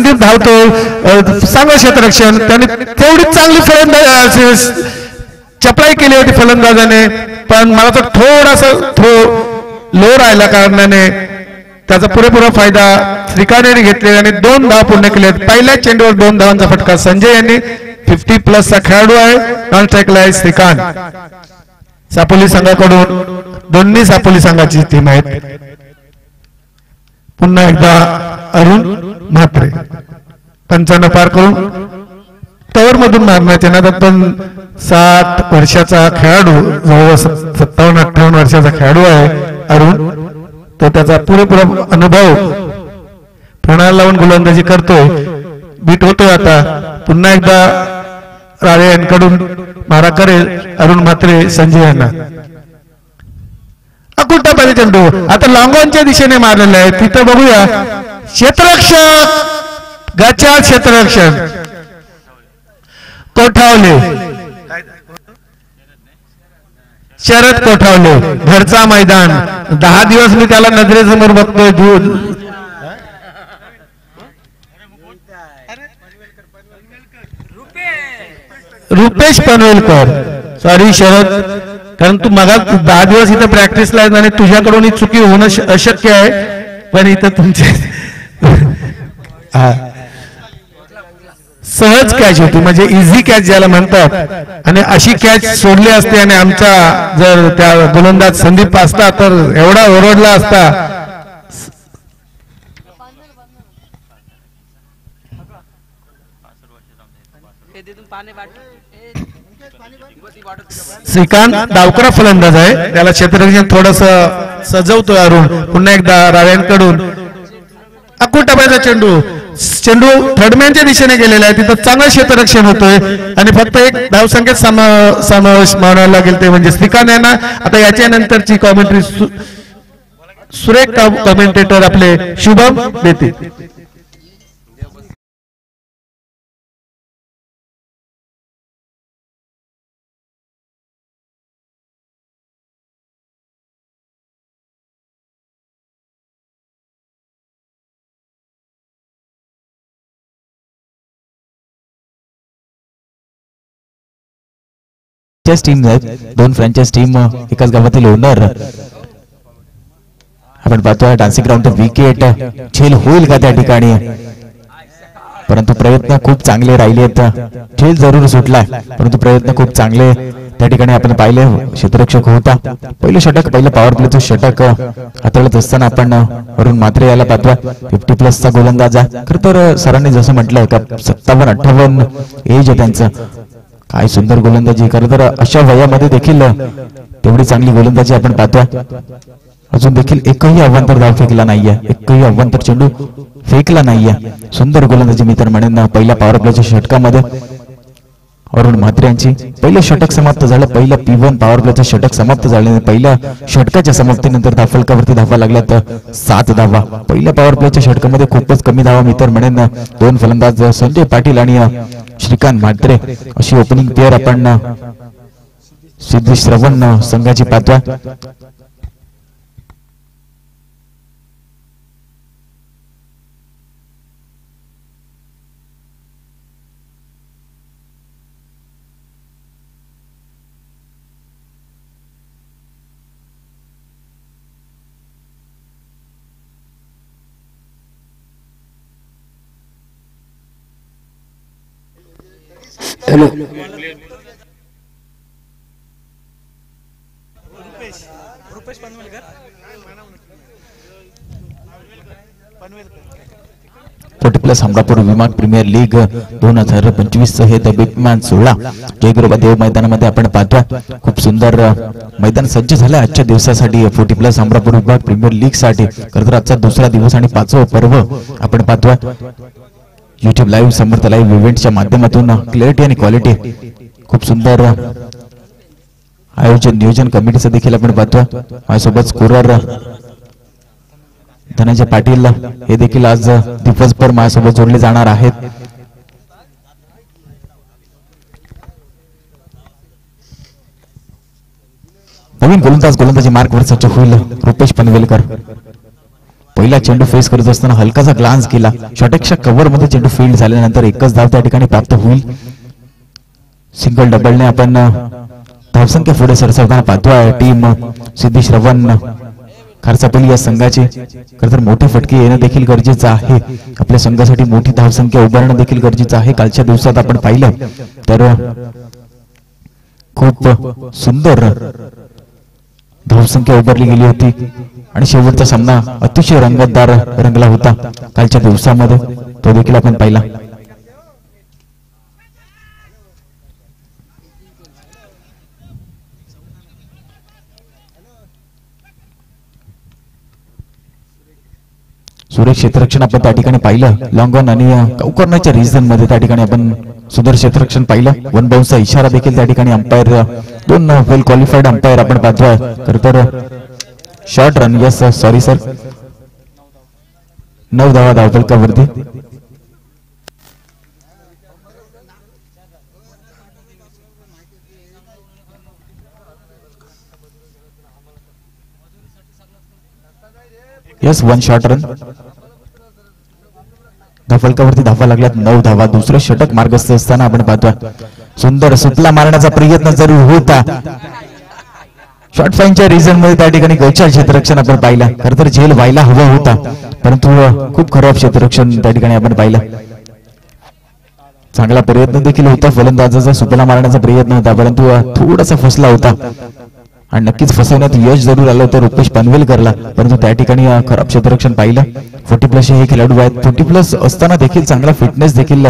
संदीप धावतोय, चांगलं क्षेत्ररक्षण, त्याने तेवढी चांगली फलंदाजी चपळाई केली होती फलंदाजाने, पण मला तर थोडासा लो राहिला कारणाने त्याचा पुरेपूर फायदा श्रीकांत घेतलेला आणि 2 धावा पूर्ण केले. पहिल्या चेंडूवर 2 धावांचा फटका संजय यांनी. 50+ खेळाडू आहे. नॉन स्ट्राईकला आहे श्रीकांत. सापोली संघाकडून दोन्ही सापोली संघाची टीम आहेत. पुन्हा एकदा अरुण म्हात्रे 55 पार करून तवर मधून मारण्याच्या नादात पण 60 वर्षाचा खेळाडू, जवळ 57-58 वर्षाचा खेळाडू आहे अरुण. तो त्याचा पुरेपूर अनुभव प्रणाला लावून गोलंदाजी करतोय. बीट होतोय आता. पुन्हा एकदा राळे यांकडून मारा करेल अरुण म्हात्रे संजय यांना. अकुलटा पाहिजे चेंडू आता लॉंगॉनच्या दिशेने मारलेला आहे. तिथं बघूया क्षेत्ररक्षक गचा क्षेत्ररक्षण कोठावले, शरद कोठावले. घरचा मैदान 10 दिवस मी त्याला नजरेसमोर बघतोय. रुपेश पनवेलकर, सॉरी शरद, कारण तू मगा 10 दिवस इथं प्रॅक्टिसला आहे आणि तुझ्याकडून ही चुकी होणं अशक्य आहे. पण इथं तुमचे सहज कॅच होती, म्हणजे इझी कॅच ज्याला म्हणतात, आणि अशी कॅच सोडली असते आणि आमचा जर त्या गोलंदाज संदीप असता तर एवढा ओरडला असता. श्रीकांत डावकरा फलंदाज आहे, त्याला क्षेत्ररक्षण थोडस सजवतोय अरुण. पुन्हा एकदा राव्यांकडून अकुल टप्प्याचा चेंडू थर्डमॅनच्या दिशेने गेलेला आहे. तिथं चांगलं क्षेत्ररक्षण होतोय आणि फक्त एक धावसंख्येत समावेश मानायला लागेल ते म्हणजे श्रीकांत यांना. आता याच्या नंतरची कॉमेंट्री सुरेख कॉमेंटेटर आपले शुभम देतील. टीम आहेत, 2 फ्रँचाइज टीम एकाच गावातील ओनर. आपण पाहतोय डान्सिंग ग्राउंड विकेट झेल होईल का त्या ठिकाणी, परंतु प्रयत्न खूप चांगले राहिले आहेत. झेल जरूर सुटलाय परंतु प्रयत्न खूप चांगले त्या ठिकाणी आपण पाहिले. क्षेत्ररक्षक होता. पहिलं षटक, पहिलं पॉवर प्लेचं षटक हाताळत असताना आपण अरुण म्हात्रे याला पाहतोय. 50+ गोलंदाज आहे. खरं तर सरांनी जसं म्हटलंय का 57-58 एज आहे त्यांचं. काय सुंदर गोलंदाजी. खरं तर अशा वयामध्ये देखील तेवढी चांगली गोलंदाजी आपण पाहतोय. अजून देखील एकही अवांतर धाव फेकला नाहीये, एकही अवांतर चेंडू फेकला नाहीये. सुंदर गोलंदाजी मी तर म्हणेन. पहिल्या पॉवर प्लेच्या षटकामध्ये अरुण म्हात्रे यांची पहिलं षटक समाप्त झालं. पहिलं P1 पॉवर प्लेचं षटक समाप्त झाल्याने पहिल्या षटकाच्या समाप्तीनंतर धावफलकावरती धावा लागल्यात 7 धावा. पहिल्या पॉवर प्लेच्या षटकामध्ये खूपच कमी धावा मी तर म्हणेन. 2 फलंदाज संजय पाटील आणि श्रीकांत म्हात्रे अशी ओपनिंग पेअर आपण सिद्धी श्रवण संघाची पाहतोय. हॅलो अमरापूर विमान प्रीमियर लीग 2025 हे द बिग मॅन 16 जयगुरुबा देव मैदानामध्ये आपण पाहतोय. खूप सुंदर मैदान सज्ज झालं आजच्या दिवसासाठी 40+ अमरापूर विभाग प्रीमियर लीग साठी. खरं तर आजचा दुसरा दिवस आणि 5वं पर्व आपण पाहतोय. YouTube लाईव्ह समर्थ लाईव्ह इव्हेंटच्या माध्यमातून क्लॅरिटी आणि क्वालिटी खूप सुंदर आयोजन नियोजन कमिटीचं देखील आपण पाहतोय. माझ्यासोबत स्कोरर धनंजय पाटील हे देखील आज दिवसभर माझ्यासोबत जोडले जाणार आहेत. नवीन गोलंदाजी मार्कवर सज्ज होईल रुपेश पनवेलकर. पहिला चेंडू फेस करत असताना हलकासा ग्लान्स केला. शॉटच्या कव्हर मध्ये चेंडू फील्ड झाल्यानंतर एकच धाव त्या ठिकाणी प्राप्त होईल. सिंगल डबलने आपण धावसंख्या पुढे सरसावताना पाहतोय टीम सिद्धी श्रवण खारसापल्ली या संघाची. खरं तर मोठे फटके येणं देखील गरजेचं आहे. आपल्या संघासाठी मोठी धावसंख्या उभारणं देखील गरजेचं आहे. कालच्या दिवसात आपण पाहिलं तर खूप सुंदर धावसंख्या उभारली गेली होती आणि शेवटचा सामना अतिशय रंगतदार रंगला होता कालच्या दिवसामध्ये, तो देखील आपण पाहिला. सुरेश क्षेत्ररक्षण आपण त्या ठिकाणी पाहिलं. लॉंग ऑन आणि कॉर्नरच्या रिजन मध्ये त्या ठिकाणी आपण सुदर्श क्षेत्ररक्षण पाहिलं. वन बाउन्सचा इशारा देखील त्या ठिकाणी अंपायर, दोन वेल क्वालिफाईड अंपायर आपण पाहतोय. खरं तर short run, yes sorry sir, 9 धावा धावफलकावरती. Yes, 1 short run. धावफलकावरती धावा लागल्यात 9 धावा. दुसरं षटक मार्गस्थ असताना आपण पाहतोय सुंदर सुपला मारण्याचा प्रयत्न जरूर होता. शॉर्ट फाईनच्या रिझन मध्ये त्या ठिकाणी गौचार क्षेत्ररक्षण आपण पाहिलं. खरं तर झेल व्हायला हवा होता, परंतु खूप खराब क्षेत्ररक्षण त्या ठिकाणी आपण पाहिलं. चांगला प्रयत्न देखील होता फलंदाजाचा, सुपला मारण्याचा प्रयत्न होता, परंतु थोडासा फसला होता आणि नक्कीच फसवण्यात यश जरूर आलं होतं रुपेश पनवेलकरला, परंतु त्या ठिकाणी खराब क्षेत्ररक्षण पाहिलं. 40+ हे खेळाडू आहेत. 40+ असताना देखील चांगला फिटनेस देखील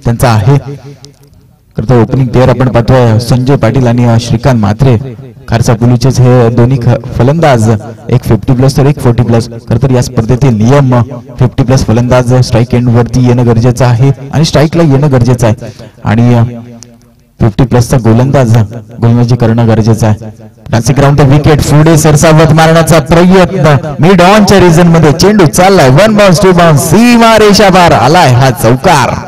त्यांचा आहे. तर ओपनिंग प्लेअर आपण पाहतोय संजय पाटील आणि श्रीकांत म्हात्रे. खारसापोलीचेच हे दोन्ही फलंदाज, एक 50+ तर एक 40+. खरं तर या स्पर्धेतील नियम 50+ फलंदाज स्ट्राईक एंड वरती येणं गरजेचं आहे आणि स्ट्राईकला येणं गरजेचं आहे आणि 50+चा गोलंदाजी करणं गरजेचं आहे. डान्सिंग ग्राउंड द विकेट, पुढे सरसावत मारण्याचा प्रयत्न मिड ऑनच्या रिजन मध्ये चेंडू चाललाय. 1 बाउन्स 2 बाउन्स, सीमा रेषा पार आलाय हा चौकार.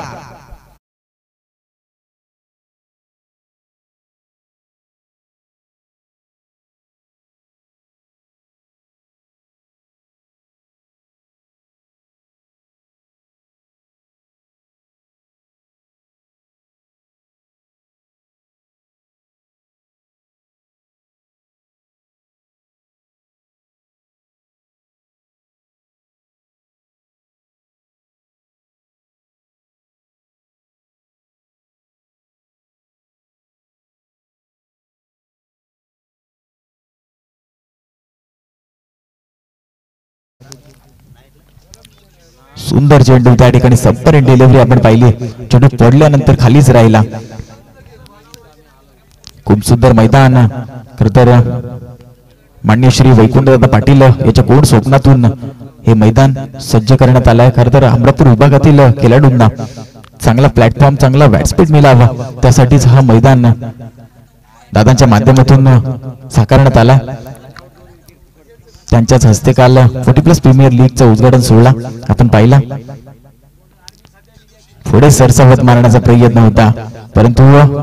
सुंदर चेंडू त्या ठिकाणी सप्पर डिलिव्हरी आपण पाहिली. चेंडू पडल्यानंतर खालीच राहिला. खूप सुंदर मैदान. खरं तर मान्य श्री वैकुंठदादा पाटील याच्या कोण स्वप्नातून हे मैदान सज्ज करण्यात आलंय. खरं तर अमरापूर विभागातील खेळाडूंना चांगला प्लॅटफॉर्म, चांगला व्यासपीठ मिळावा त्यासाठीच हा मैदान दादांच्या माध्यमातून साकारण्यात आला. त्यांच्याच हस्ते काल 40+ प्रीमियर लीगचा उद्घाटन सोहळा आपण पाहिला. पुढे सरसावत मारण्याचा प्रयत्न होता, परंतु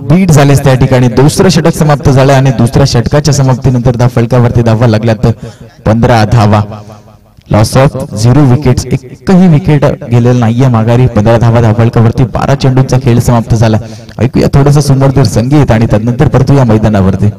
बीट झालेच त्या ठिकाणी. दुसरं षटक समाप्त झालं आणि दुसऱ्या षटकाच्या समाप्तीनंतर धावफलकावरती धावा लागल्यात 15 धावा. लॉस ऑफ 0 विकेट्स, एकही विकेट गेलेलं नाहीये माघारी. 15 धावा धावफलकावरती. 12 चेंडूंचा खेळ समाप्त झाला. ऐकूया थोडंसं सुंदर संगीत आणि त्यानंतर परतू या मैदानावरती.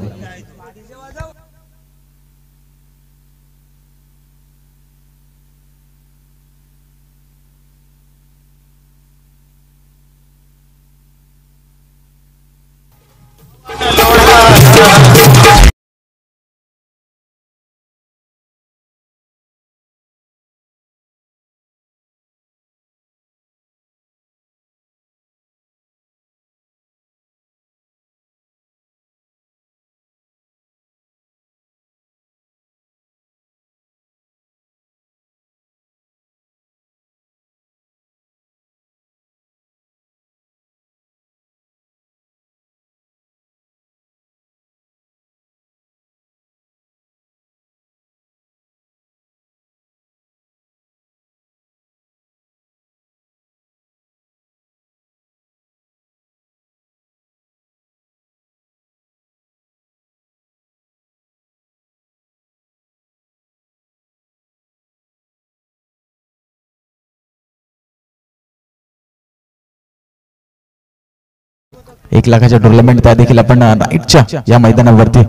1 लाखाच्या टुर्नामेंट त्या देखील आपण नाईटच्या या मैदानावरती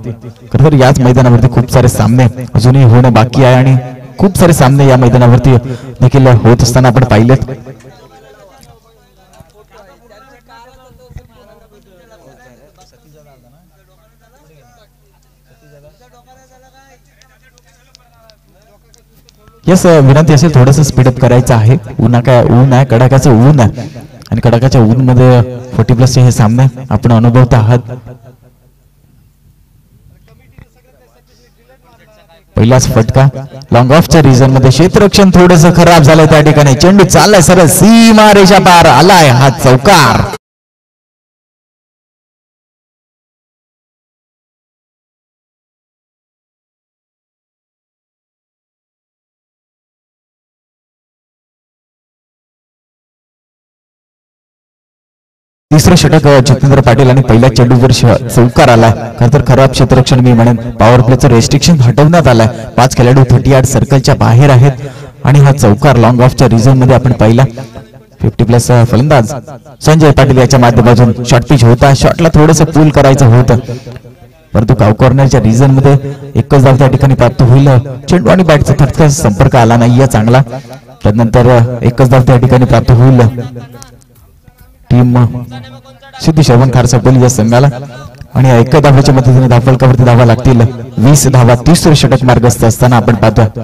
खरं तर याच मैदानावरती खूप सारे सामने अजूनही होणं बाकी आहे आणि खूप सारे सामने या मैदानावरती देखील होत असताना आपण पाहिलेत. यस विनंती असेल थोडस स्पीडअप करायचं आहे. ऊन आहे कडाक्याचं ऊन आहे आणि कडाक्याच्या ऊन मध्ये 40+ हे सामने आपण अनुभवत आहात. पहिलाच फटका लॉंग ऑफच्या रिजन मध्ये क्षेत्ररक्षण थोडस खराब झालंय त्या ठिकाणी. चेंडू चाललाय सरळ सीमा रेषा पार आलाय हा चौकार. तिसरं षटक जितेंद्र पाटील आणि पहिल्या चेंडूवर चौकार आलाय. खरं तर खराब क्षेत्ररक्षण मी म्हणेन. पॉवर प्लेचं रेस्ट्रिक्शन हटवण्यात आलाय. 5 खेळाडू 38 सर्कलच्या बाहेर आहेत आणि हा चौकार लॉंग ऑफच्या रिझन मध्ये आपण पाहिला. 50+ फलंदाज संजय पाटील याच्या माध्यमातून शॉर्ट पिच होता. शॉटला थोडंसं पूल करायचं होतं परंतु काव कॉर्नरच्या रिझन मध्ये एकच धाव त्या ठिकाणी प्राप्त होईल. चेंडू आणि बॅटचा थटका संपर्क आला नाही चांगला. त्यानंतर एकच धाव त्या ठिकाणी प्राप्त होईल टीम सिद्धी श्रवण खारसापोली या संघाला आणि एका धावेच्या मदतीने धावफलकावरती धावा लागतील. 20 धावा. तिसरं षटक मार्गस्थ असताना आपण पाहतो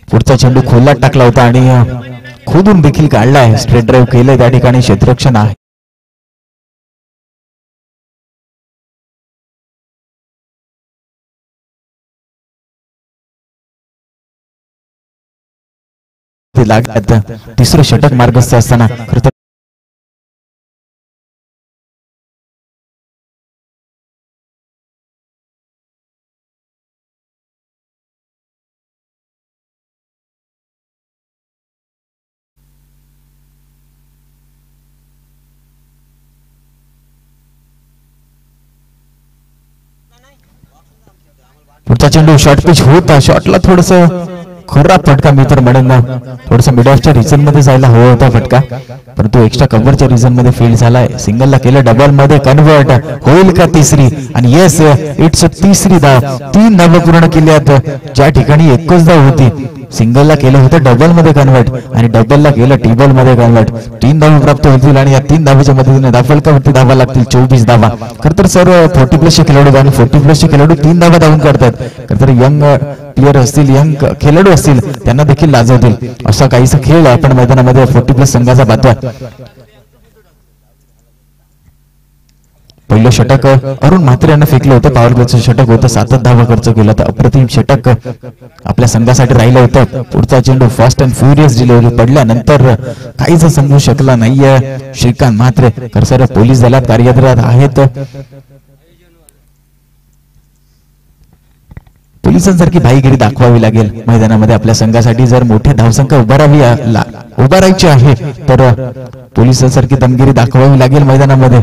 पुढचा चेंडू खोलात टाकला होता आणि खोदून देखील काढलाय. स्ट्रेट ड्राईव्ह केलंय त्या ठिकाणी. क्षेत्ररक्षण आहे लागल्यात. तिसरं षटक मार्गस्थ असताना खरं तर पुढचा चेंडू शॉर्ट पिच होता. शॉटला थोडस खराब फटका मी तर म्हणेन ना. थोडस मिड ऑफच्या रिझन मध्ये जायला हवा होता फटका परंतु एक्स्ट्रा कव्हरच्या रिझन मध्ये फील्ड झालाय. सिंगलला केलं डबल मध्ये कन्वर्ट होईल का तिसरी आणि येस इट्स तिसरी धाव. 3 धावा पूर्ण केल्यात ज्या ठिकाणी एकच धाव होती. सिंगलला केलं होतं डबल मध्ये कन्वर्ट आणि डबलला केलं टेबल मध्ये कन्वर्ट. 3 धावा प्राप्त होतील आणि या 3 धावेच्या मदतीने धावफलकावरती धावा लागतील 24 धावा. खरं तर सर 40+ खेळाडू आणि 40+ खेळाडू 3 धावा धावून काढतात. खरं तर यंग प्लेयर असतील यंग खेळाडू असतील त्यांना देखील लाजवतील असा काहीसा खेळ आपण मैदानामध्ये 40+ संघाचा पाहतोय. पहिलं षटक अरुण म्हात्रे यांना फेकलं होतं. पॉवर प्लेचं षटक होतं. 7 धावा खर्च केला तर अप्रतिम षटक आपल्या संघासाठी राहिलं होतं. पुढचा चेंडू फास्ट अँड फ्युरियस डिलिव्हरी पडल्यानंतर काहीच समजू शकला नाहीये श्रीकांत म्हात्रे. खरं पोलीस दलात कार्यरत आहेत. पोलिसांसारखी भाईगिरी दाखवावी लागेल मैदानामध्ये आपल्या संघासाठी. जर मोठ्या धावसंख्या उभारायची आहे तर पोलिसांसारखी दमगिरी दाखवावी लागेल मैदानामध्ये.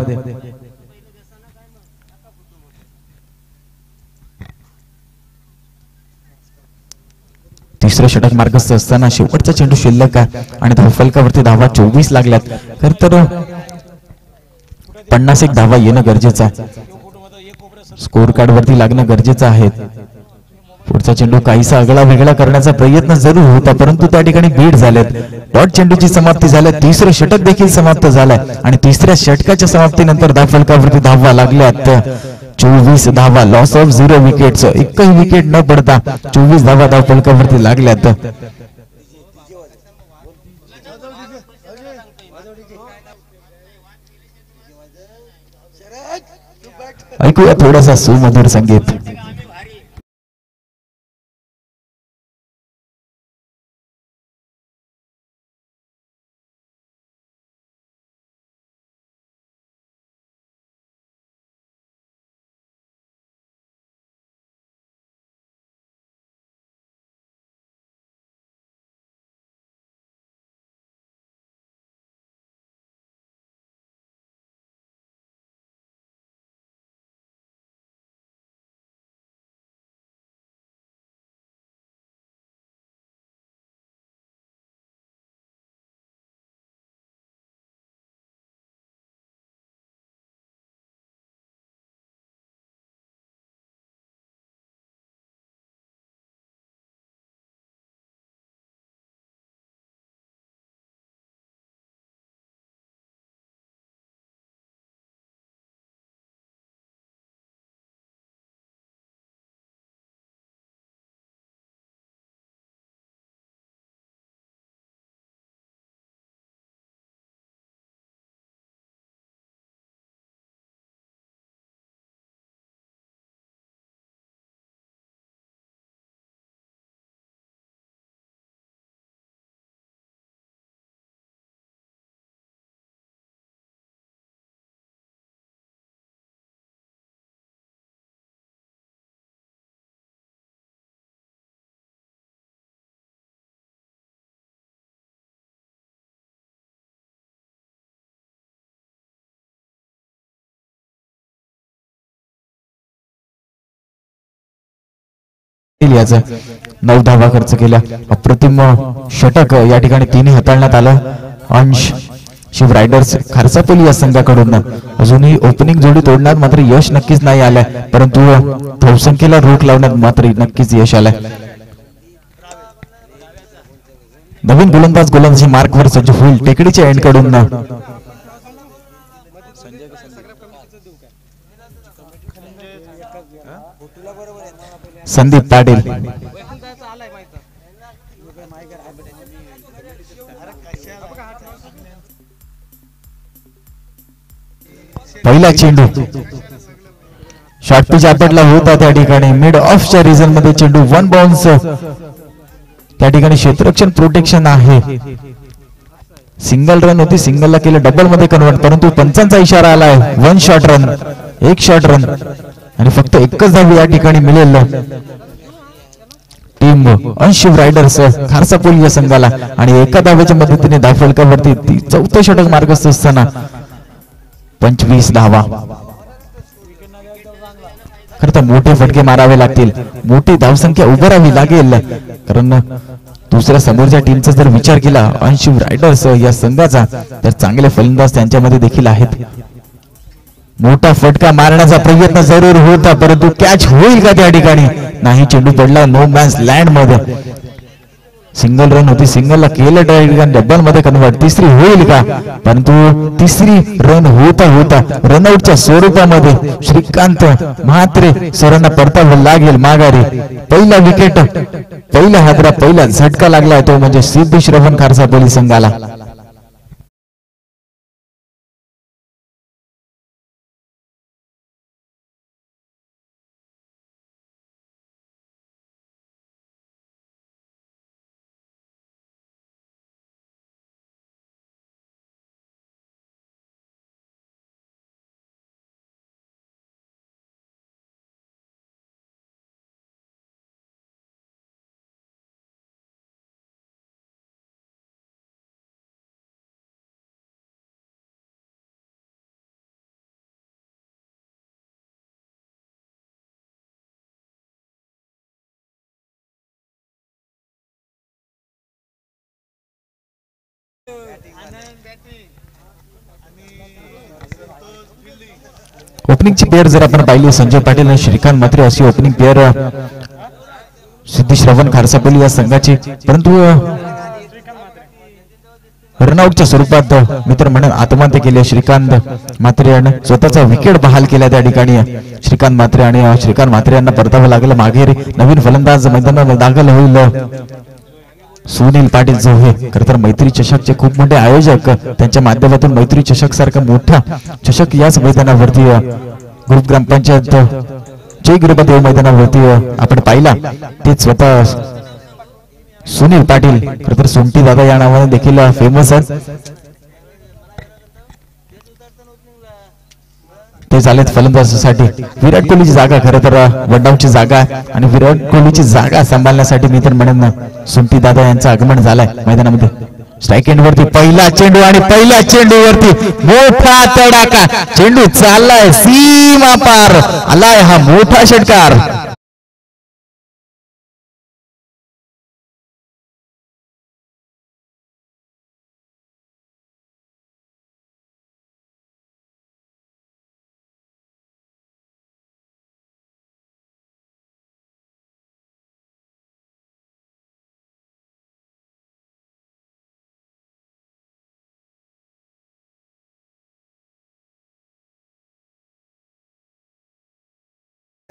तिसरं षटक मार्गस्थ असताना शेवटचा चेंडू शिल्लक आहे आणि धावफलकावरती धावा 24 लागल्यात. खरं तर 51 धावा येणं गरजेचं आहे. स्कोर कार्ड वरती लागणं गरजेचं आहे. पुढचा चेंडू काहीसा आगळा वेगळा करण्याचा प्रयत्न जरूर होता परंतु त्या ठिकाणी बीट झालेत. डॉट चेंडूची समाप्ती झाली. तिसरं षटक देखील समाप्त झालंय आणि तिसऱ्या षटकाच्या समाप्तीनंतर धावफलकावरती धावा लागल्यात 24 धावा. Loss of 0 wickets. एकही विकेट न पडता 24 धावा धावफलकावरती लागल्यात. ऐकूया थोडासा सुमधुर संगीत. याचा 9 धावा खर्च केल्या. अप्रतिम षटक या ठिकाणी तिन्ही हाताळण्यात आलं. अंश शिव रायडर्स खारसापोली या संघाकडून अजूनही ओपनिंग जोडी तोडण्यात मात्र यश नक्कीच नाही आलंय, परंतु धावसंख्येला रोख लावण्यात मात्र नक्कीच यश आलंय. नवीन गोलंदाजी मार्कवर सज्ज होईल टेकडीच्या एंड कडून. संदीप पाटील पहिला चेंडू शॉर्ट पिच आपटला होता त्या ठिकाणी मिड ऑफच्या रिजन मध्ये चेंडू 1 बाउन्स. त्या ठिकाणी क्षेत्ररक्षण प्रोटेक्शन आहे. सिंगल रन होती, सिंगलला केलं डबल मध्ये कन्वर्ट, परंतु पंचांचा इशारा आलाय. 1 शॉर्ट रन, 1 शॉर्ट रन आणि फक्त एकच धाव या ठिकाणी मिळेल टीम अंशिव रायडर्स खारसापोली या संघाला. आणि एका धावेच्या मदतीने धावफलकावरती 4थं षटक मार्गस्थ असताना 25 धावा. खरं तर मोठे फटके मारावे लागतील, मोठी धावसंख्या उभारावी लागेल, कारण दुसऱ्या समोरच्या टीमचा जर विचार केला अंशिव रायडर्स या संघाचा तर चांगले फलंदाज त्यांच्यामध्ये देखील आहेत. मोठा फटका मारण्याचा प्रयत्न जरूर होता, परंतु कॅच होईल का त्या ठिकाणी नाही. चेंडू पडला नो मॅन्स लँड मध्ये. सिंगल रन होती, सिंगलला केलं डबल मध्ये कन्वर्ट. तिसरी होईल का, परंतु तिसरी रन होता रनआउटच्या स्वरूपामध्ये श्रीकांत म्हात्रे सरांना परतावं लागेल माघारी. पहिला विकेट, पहिला हादरा, पहिला झटका लागलाय तो म्हणजे सिद्धी श्रवण खारसापोली संघाला. ओपनिंगची पेअर जर आपण पाहिली संजय पाटील आणि श्रीकांत म्हात्रे अशी ओपनिंग पेअर सिद्धी श्रवण खारसापोली या संघाची, परंतु रनआउटच्या स्वरूपात मित्र म्हणून आत्महत्या केली श्रीकांत म्हात्रे यांनी. स्वतःचा विकेट बहाल केला त्या ठिकाणी श्रीकांत म्हात्रे आणि श्रीकांत म्हात्रे यांना परतावं लागलं माघेरी. नवीन फलंदाज मैदानात दाखल होईल सुनील पाटील जोहे. खरं तर मैत्री चषकचे खूप मोठे आयोजक, त्यांच्या माध्यमातून मैत्री चषक सारखा मोठा चषक याच मैदानावरती ग्रुप ग्रामपंचायत जय गुरुपदेव मैदानावरती आपण पाहिला. ते स्वतः सुनील पाटील खरं तर सोमटी दादा या नावाने देखील फेमस आहेत. ते झालेत फलंदाजासाठी. विराट कोहलीची जागा खरं तर वनडाऊनची जागा आणि विराट कोहलीची जागा सांभाळण्यासाठी मी तर म्हणेन सुमती दादा यांचं आगमन झालंय मैदानामध्ये. स्ट्राईक एंड वरती पहिला चेंडू आणि पहिल्या चेंडूवरती मोठा तडाखा. चेंडू चाललाय सीमा पार, आलाय हा मोठा षटकार.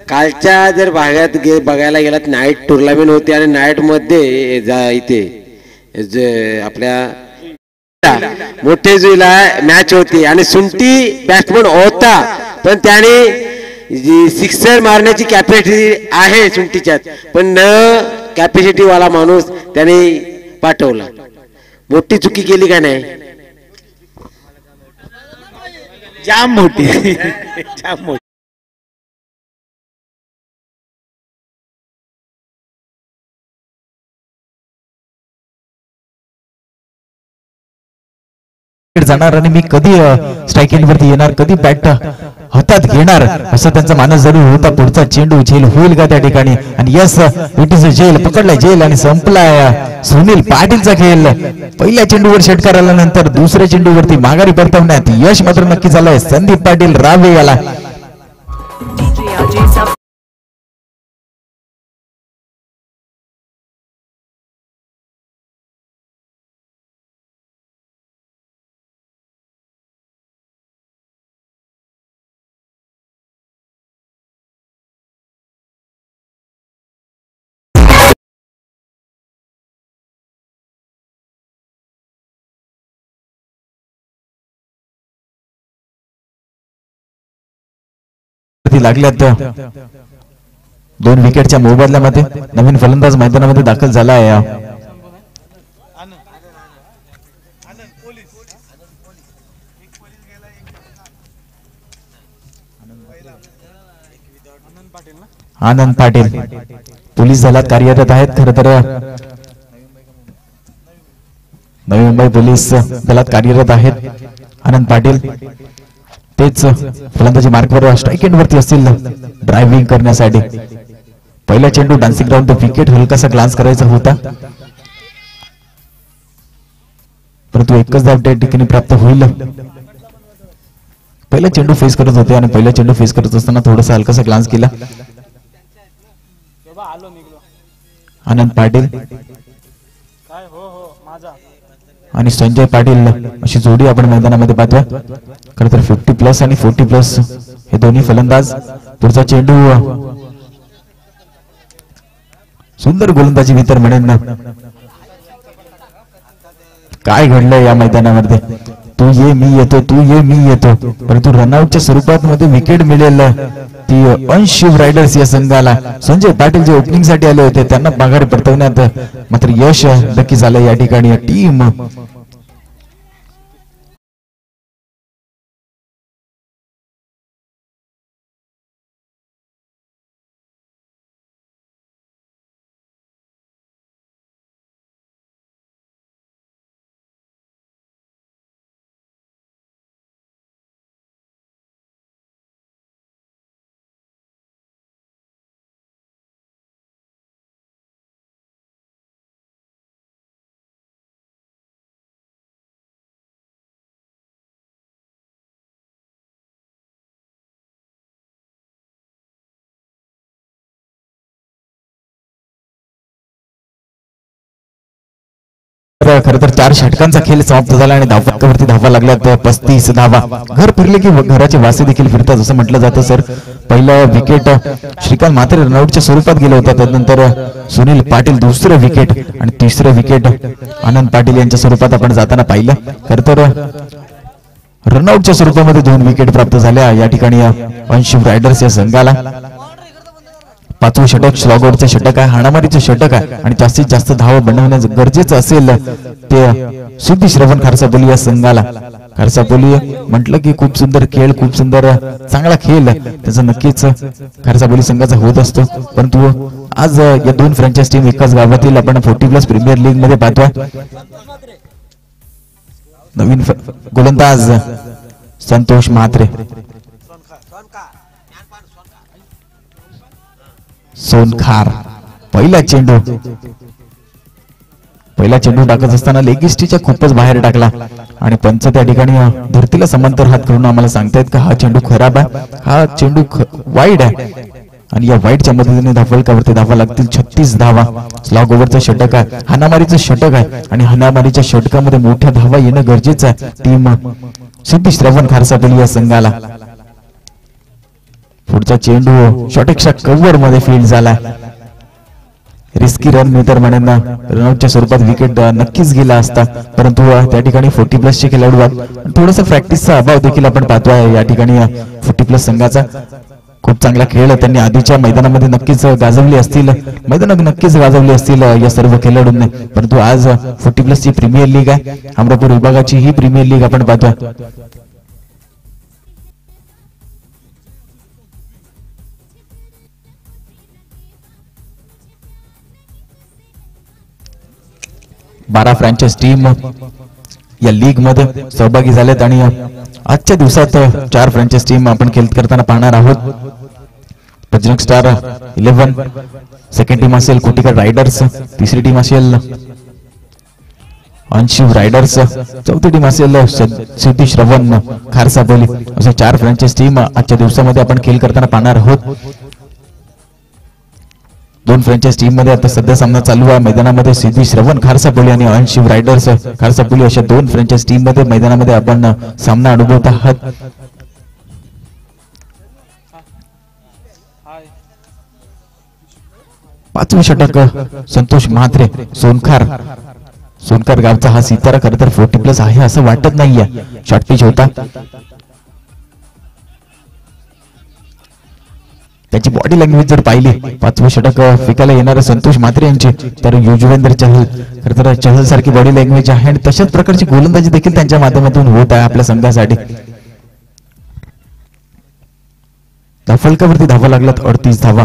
कालच्या जर भागात बघायला गेलात नाईट टुर्नामेंट होती आणि नाईट मध्ये इथे आपल्या मोठे जुईला मॅच होती आणि सुंटी बॅट्समन होता, पण त्याने जी सिक्सर मारण्याची कॅपॅसिटी आहे सुंटीच्यात, पण न कॅपॅसिटी वाला माणूस त्याने पाठवला. मोठी चुकी केली का नाही? जाम मोठी जाम मोठी. जाणार आणि मी कधी स्ट्राईक एंड वरती येणार, कधी बॅट हातात घेणार असा त्यांचा मानस जरूर होता. पुढचा चेंडू झेल होईल का त्या ठिकाणी, आणि यस इट इज अ झेल. पकडलाय झेल आणि संपलाय सुनील पाटीलचा खेळ. पहिल्या चेंडूवर षटकार आल्यानंतर दुसऱ्या चेंडूवरती माघारी परतवण्यात यश मात्र नक्की झालंय संदीप पाटील रावे याला. लागल्यात 2 विकेटच्या मोबदल्यामध्ये नवीन फलंदाज मैदानामध्ये दाखल झाला आहे. आनंद पाटील पोलीस दलात कार्यरत आहेत. खर तर नवी मुंबई पोलीस दलात कार्यरत आहेत आनंद पाटील. तेच फलंदाजी मार्कवर स्ट्राईक एंड वरती असतील ड्रायव्हिंग करण्यासाठी. पहिला चेंडू डान्सिंग राऊंड द विकेट हलकासा ग्लान्स करायचा होता, परंतु एकच धाव त्या ठिकाणी प्राप्त होईल. पहिला चेंडू फेस करत होते आणि पहिला चेंडू फेस करत असताना थोडासा हलकासा ग्लान्स केला. आनंद पाटील आणि संजय पाटील अशी जोडी आपण मैदानामध्ये पाहतोय. खरं तर 50+ आणि 40+ हे दोन्ही फलंदाज. पुढचा चेंडू सुंदर गोलंदाजी वितर म्हणेन ना. काय घडलंय या मैदानामध्ये, तू ये मी येतो, तू ये मी येतो, परंतु रनआउटच्या स्वरूपात मध्ये विकेट मिळेल ती अनशिव रायडर्स या संघाला. संजय पाटील जे ओपनिंग साठी आले होते त्यांना माघारी परतवण्यात मात्र यश नक्की झालं या ठिकाणी. टीम खर तर 4 षटकांचा खेळ समाप्त झाला आणि धावफलकावरती धावा लागल्यात 35 धावा. घर फिरले की घराचे वासे देखील फिरतात असं म्हटलं जातं सर. पहिलं विकेट श्रीकांत मात्र रनआउटच्या स्वरूपात गेला होता, त्यानंतर सुनील पाटील दुसरं विकेट आणि तिसरं विकेट आनंद पाटील यांच्या स्वरूपात आपण जाताना पाहिलं. खर तर रनआउटच्या स्वरूपामध्ये 2 विकेट प्राप्त झाल्या या ठिकाणी अनशिव रायडर्स या संघाला. 5वं षटक स्लॉगआउटचं षटक आहे, हाणामारीचं षटक आहे आणि जास्तीत जास्त धावा बनवण्याचं गरजेचं असेल ते सिद्धी श्रवण खारसापोली या संघाला. खारसापोली म्हटलं की खूप सुंदर खेळ, खूप सुंदर चांगला खेळ त्याचा नक्कीच खारसापोली संघाचा होत असतो. परंतु आज या 2 फ्रँचाइज टीम एकाच गावातील आपण 40+ प्रीमियर लीग मध्ये पाहतोय. नवीन गोलंदाज संतोष म्हात्रे, सोनखार. पहिला चेंडू टाकत असताना लेगिस्टीच्या खूपच बाहेर टाकला आणि पंच त्या ठिकाणी धरतीला समांतर हात करून आम्हाला सांगतायत का हा चेंडू खराब आहे, हा चेंडू वाईड आहे. आणि या वाईडच्या मदतीने धावफलकावरती धावा लागतील 36 धावा. स्लॉग ओव्हरचं षटक आहे, हाणामारीचं षटक आहे आणि हाणामारीच्या षटकामध्ये मोठ्या धावा येणं गरजेचं आहे टीम सिद्धी श्रवण खारसापोली या संघाला. पुढचा चेंडू शॉर्टेक्षा कव्हर मध्ये फील्ड झाला. रिस्की रन मी तर म्हणेन रनआउटच्या स्वरूपात विकेट नक्कीच गेला असता, परंतु त्या ठिकाणी 40+ चे खेळाडू थोडासा प्रॅक्टिसचा अभाव देखील आपण पाहतोय या ठिकाणी 40+ संघाचा. खूप चांगला खेळ त्यांनी आधीच्या मैदानामध्ये नक्कीच गाजवली असतील, मैदानात नक्कीच गाजवली असतील या सर्व खेळाडूंनी. परंतु आज 40+ ची प्रीमियर लीग आहे, अमरापूर विभागाची ही प्रीमियर लीग आपण पाहतोय. बारा फ्रँचाइज टीम या लीग मध्ये सहभागी झालेत आणि आजच्या दिवसात 4 फ्रँचाइज टीम आपण खेळ करताना पाहणार आहोत. बजरंग स्टार 11, सेकंड टीम असेल कोटीकर रायडर्स, तिसरी टीम असेल अंशिव रायडर्स, चौथी टीम असेल सिद्धी श्रवण खारसापोली. असे 4 फ्रँचाइज टीम आजच्या दिवसामध्ये आपण खेळ करताना पाहणार आहोत. 2 फ्रँचाइज टीम मध्ये आता सध्या सामना चालू आहे. मैदानामध्ये सिद्धी श्रवण खारसापोली आणि अंशिव रायडर्स खारसापोली अशा 2 फ्रँचाइज टीम मध्ये मैदानामध्ये आपण सामना अनुभवत आहात. पाचवे षटक संतोष म्हात्रे सोनखार गावचा हा सितारा खरं तर 40+ आहे असं वाटत नाहीये. शॉर्ट पिच होता. त्याची बॉडी लँग्वेज जर पाहिली 5वं षटक फेकायला येणारे संतोष म्हात्रे यांचे तर युजवेंद्र चहल खरं तर चहल सारखी बॉडी लँग्वेज आहे आणि तशाच प्रकारची गोलंदाजी देखील त्यांच्या माध्यमातून होत आहे आपल्या संघासाठी. फलकावरती धावा लागल्यात 38 धावा.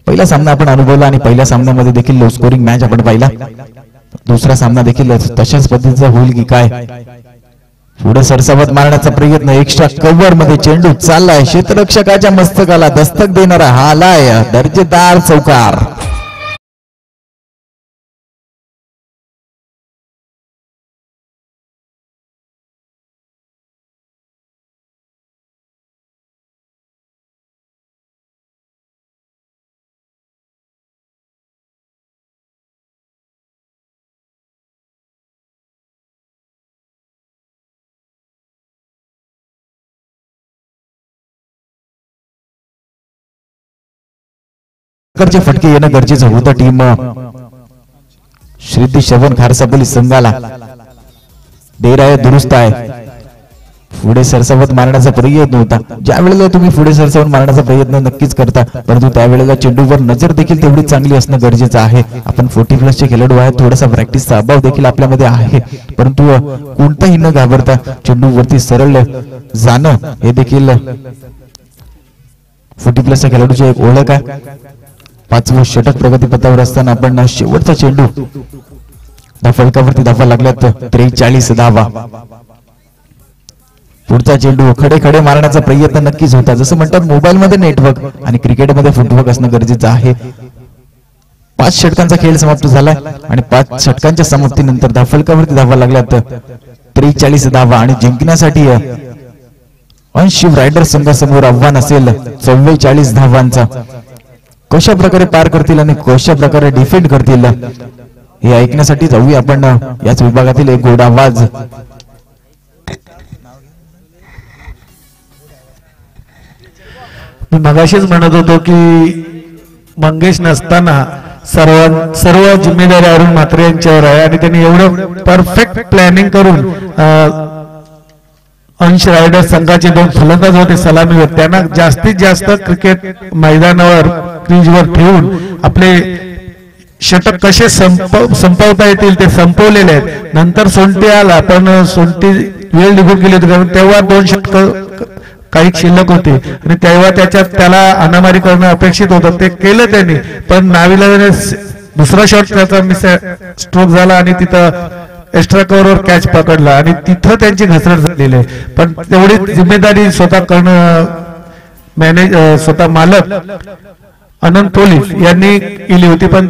पहिला सामना आपण अनुभवला आणि पहिल्या सामन्यामध्ये देखील लो स्कोरिंग मॅच आपण पाहिला. दुसरा सामना देखील तशाच पद्धतीचा होईल की काय. पुढे सरसावत मारण्याचा प्रयत्न, एक्स्ट्रा कव्हर मध्ये चेंडू चाललाय, क्षेत्ररक्षकाच्या मस्तकाला दस्तक देणारा हा आलाय दर्जेदार चौकार. फटके येणं गरजेचं होतं टीम श्रीदी श्रवण खारसापोली संघाला. देर आहे दुरुस्त आहे. पुढे सरसावत मारण्याचा प्रयत्न होता. ज्या वेळेला तुम्ही पुढे सरसावत मारण्याचा प्रयत्न नक्कीच करता परंतु त्यावेळेला चेंडूवर नजर देखील तेवढी चांगली असणं गरजेचं आहे. आपण 40+ चे खेळाडू आहेत. थोडासा प्रॅक्टिसचा अभाव देखील आपल्यामध्ये आहे परंतु कोणताही न घाबरता चेंडूवरती सरळ जाणं हे देखील 40+ च्या खेळाडूची एक ओळख आहे. 5वं षटक प्रगतीपथावर असताना आपण शेवटचा चेंडू फलकावरती धावा लागल्यात 43 धावा. पुढचा चेंडू खडे मारण्याचा प्रयत्न नक्कीच होता. जसं म्हणतात मोबाईल मध्ये नेटवर्क आणि क्रिकेटमध्ये फुटवर्क असणं गरजेचं आहे. 5 षटकांचा खेळ समाप्त झालाय आणि 5 षटकांच्या समाप्तीनंतर फलकावरती धावा लागल्यात 43 धावा आणि जिंकण्यासाठी अंशिव रायडर संघासमोर आव्हान असेल 44 धावांचा. कशा प्रकारे पार करतील आणि कशा प्रकारे डिफेंड करतील हे ऐकण्यासाठी जाऊया आपण याच विभागातील एक गोड आवाज. मी मगाशीच म्हणत होतो की मंगेश नसताना सर्व जिम्मेदारी अरुण म्हात्रे यांच्यावर आहे आणि त्यांनी एवढं परफेक्ट प्लॅनिंग करून अंश रायडर संघाचे 2 फलंदाज होते सलामीवर. त्यांना जास्तीत जास्त क्रिकेट मैदानावर क्रीजवर ठेवून आपले षटक कसे संपवता येतील ते संपवलेले आहेत. नंतर सोंटी आला पण सोंटी वेळ निघून गेली होती कारण तेव्हा 2 षटक काही शिल्लक होते आणि तेव्हा त्याला अनामारी करणं अपेक्षित होतं. ते केलं त्यांनी पण नाविलाजाने दुसरा शॉट त्याचा मिस स्ट्रोक झाला आणि तिथं एक्स्ट्रा कव्हरवर कॅच पकडला आणि तिथं त्यांची घसरण झालेली आहे. पण तेवढी जिम्मेदारी स्वतः करणं स्वतः मालक अनंत पोलीस यांनी केली होती पण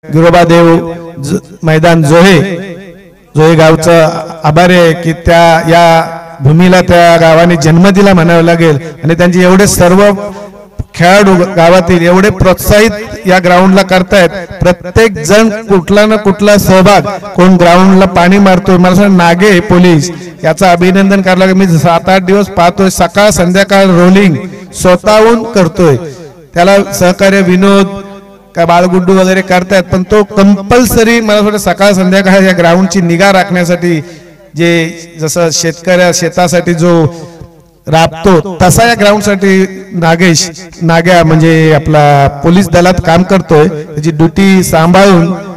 गिरोबा देव मैदान जोहे गावचं आभारी आहे की त्या या भूमीला त्या गावाने जन्म दिला म्हणावं लागेल आणि त्यांचे एवढे सर्व खेळाडू गावातील एवढे प्रोत्साहित या ग्राउंडला करतायत. प्रत्येक जण कुठला ना कुठला सहभाग, कोण ग्राउंडला पाणी मारतोय, मला नागे पोलीस याचं अभिनंदन करायला लागेल. मी 7-8 दिवस पाहतोय, सकाळ संध्याकाळ रोलिंग स्वतःहून करतोय. त्याला सहकार्य विनोद का बाळगुड्डू वगैरे करतायत, पण तो कंपल्सरी मला वाटतं सकाळ संध्याकाळ या ग्राउंडची निगा राखण्यासाठी जे जसं शेतासाठी जो राबतो तसा या ग्राउंडसाठी नाग्या म्हणजे आपला पोलीस दलात काम करतोय. त्याची ड्युटी सांभाळतोय.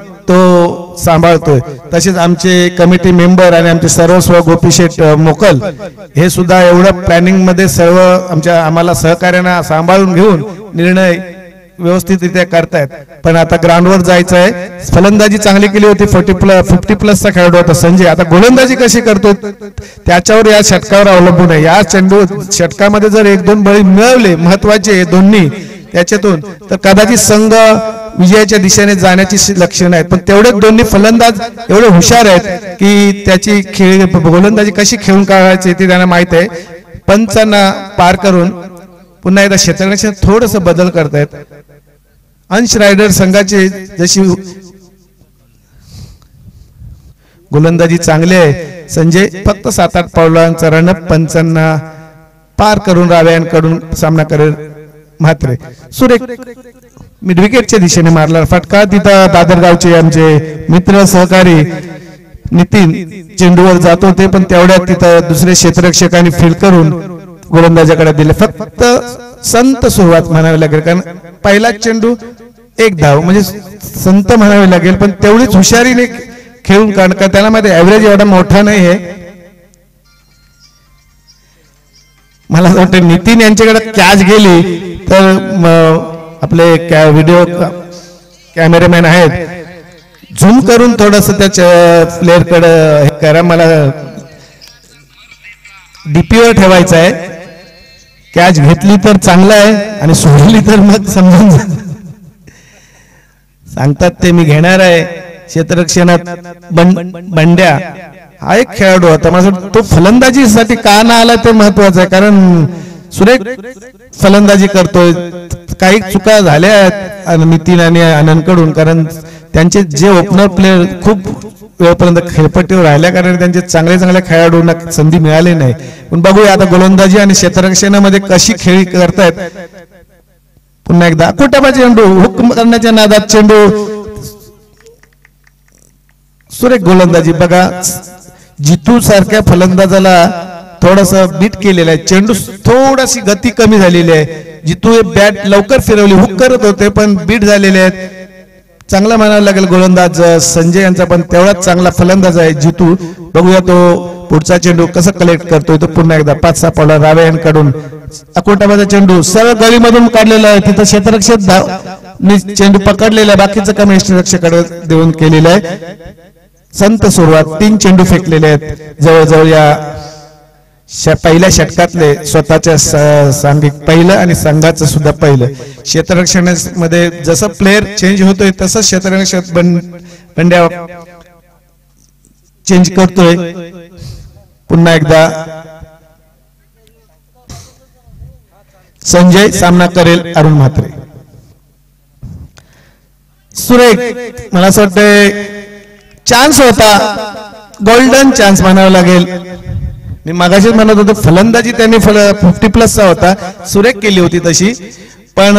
तसेच आमचे कमिटी मेंबर आणि आमचे सर्वस्व गोपीशेठ मोकल हे सुद्धा एवढं प्लॅनिंग मध्ये सर्व आम्हाला सहकार्यांना सांभाळून घेऊन निर्णय व्यवस्थितरित्या करतायत. पण आता ग्राउंडवर जायचं आहे. फलंदाजी चांगली केली होती, 50 प्लसचा खेळाडू होता संजय. आता गोलंदाजी कशी करतो त्याच्यावर या षटकावर अवलंबून आहे. या षटकामध्ये जर 1-2 बळी मिळवले महत्वाचे दोन्ही त्याच्यातून, तर कदाचित संघ विजयाच्या दिशेने जाण्याची लक्षणं आहेत. पण तेवढे दोन्ही फलंदाज एवढे हुशार आहेत की त्याची गोलंदाजी कशी खेळून काढायची ते त्यांना माहित आहे. पंचांना पार करून पुन्हा एकदा क्षेत्ररक्षण थोडस बदल करतायत. अंश रायडर संघाची जशी गोलंदाजी चांगली आहे, संजय फक्त 7-8 पावलांचा रनअप पंचांना पार करून राव्यांकडून सामना करेल. मात्र सुरेख मिड विकेटच्या दिशेने मारला फटका. तिथं दादरगावचे आमचे मित्र सहकारी नितीन चेंडूवर जात होते, पण तेवढ्यात तिथं दुसरे क्षेत्ररक्षकांनी फील्ड करून गोलंदाजाकडे दिले. फक्त संत सुरुवात म्हणावी लागेल, कारण पहिला चेंडू 1 धाव म्हणजे संत म्हणावी लागेल. पण तेवढीच हुशारीने खेळून कारण का त्याला मध्ये ऍव्हरेज एवढा मोठा नाही आहे. मला असं वाटतं नितीन यांच्याकडे कॅच गेली तर आपले व्हिडिओ कॅमेरामॅन आहेत, झूम करून थोडस त्याच्या प्लेअर कडे हे करा. मला डीपीवर ठेवायचं आहे. कॅच घेतली तर चांगलं आहे आणि सोडली तर मग समजून सांगतात ते मी घेणार आहे. क्षेत्ररक्षणात बंड्या हा एक खेळाडू होता. मला तो फलंदाजीसाठी का ना आला ते महत्वाचं आहे, कारण सुरेख फलंदाजी करतोय. काही चुका झाल्या आहेत नितीन आणि आनंदकडून, कारण त्यांचे जे ओपनर प्लेअर खूप वेळपर्यंत खेळपट्टीवर राहिल्या कारण त्यांचे चांगले खेळाडूंना संधी मिळाली नाही. पण बघूया आता गोलंदाजी आणि क्षेत्ररक्षणामध्ये कशी खेळी करतायत. पुन्हा एकदा कुटाबा चेंडू, हुक करण्याच्या नादात चेंडू. सुरेख गोलंदाजी बघा. जितू सारख्या फलंदाजाला थोडस बीट केलेलं आहे. चेंडू थोडीशी गती कमी झालेली आहे. जितू हे बॅट लवकर फिरवली, हुक करत होते पण बीट झालेले आहेत. चांगला म्हणावं लागेल गोलंदाज संजय यांचा, पण तेवढाच चांगला फलंदाज आहे जितू. बघूया तो पुढचा चेंडू कसं कलेक्ट करतोय. तो पुन्हा एकदा 5-6 पावला रावे यांकडून अकोटाबाचा चेंडू सरळ गळीमधून काढलेला आहे. तिथं क्षेत्ररक्षक चेंडू पकडलेला आहे, बाकीचं काम क्षेत्ररक्षकाकडे देऊन केलेलं आहे. संत सुरुवात, 3 चेंडू फेकलेले आहेत जवळजवळ या पहिल्या षटकातले. स्वतःच्या सांघिक पहिलं आणि संघाचं सुद्धा पहिलं. क्षेत्ररक्षणामध्ये जसं प्लेअर चेंज होतोय तसं क्षेत्ररक्षक बंड्या चेंज करतोय. पुन्हा एकदा संजय सामना करेल अरुण म्हात्रे. सुरेख मला असं वाटतंय चान्स होता, गोल्डन चान्स म्हणावं लागेल. मी मागाशीच म्हणत होतो फलंदाजी त्यांनी 50 प्लसचा होता, सुरेख केली होती तशी. पण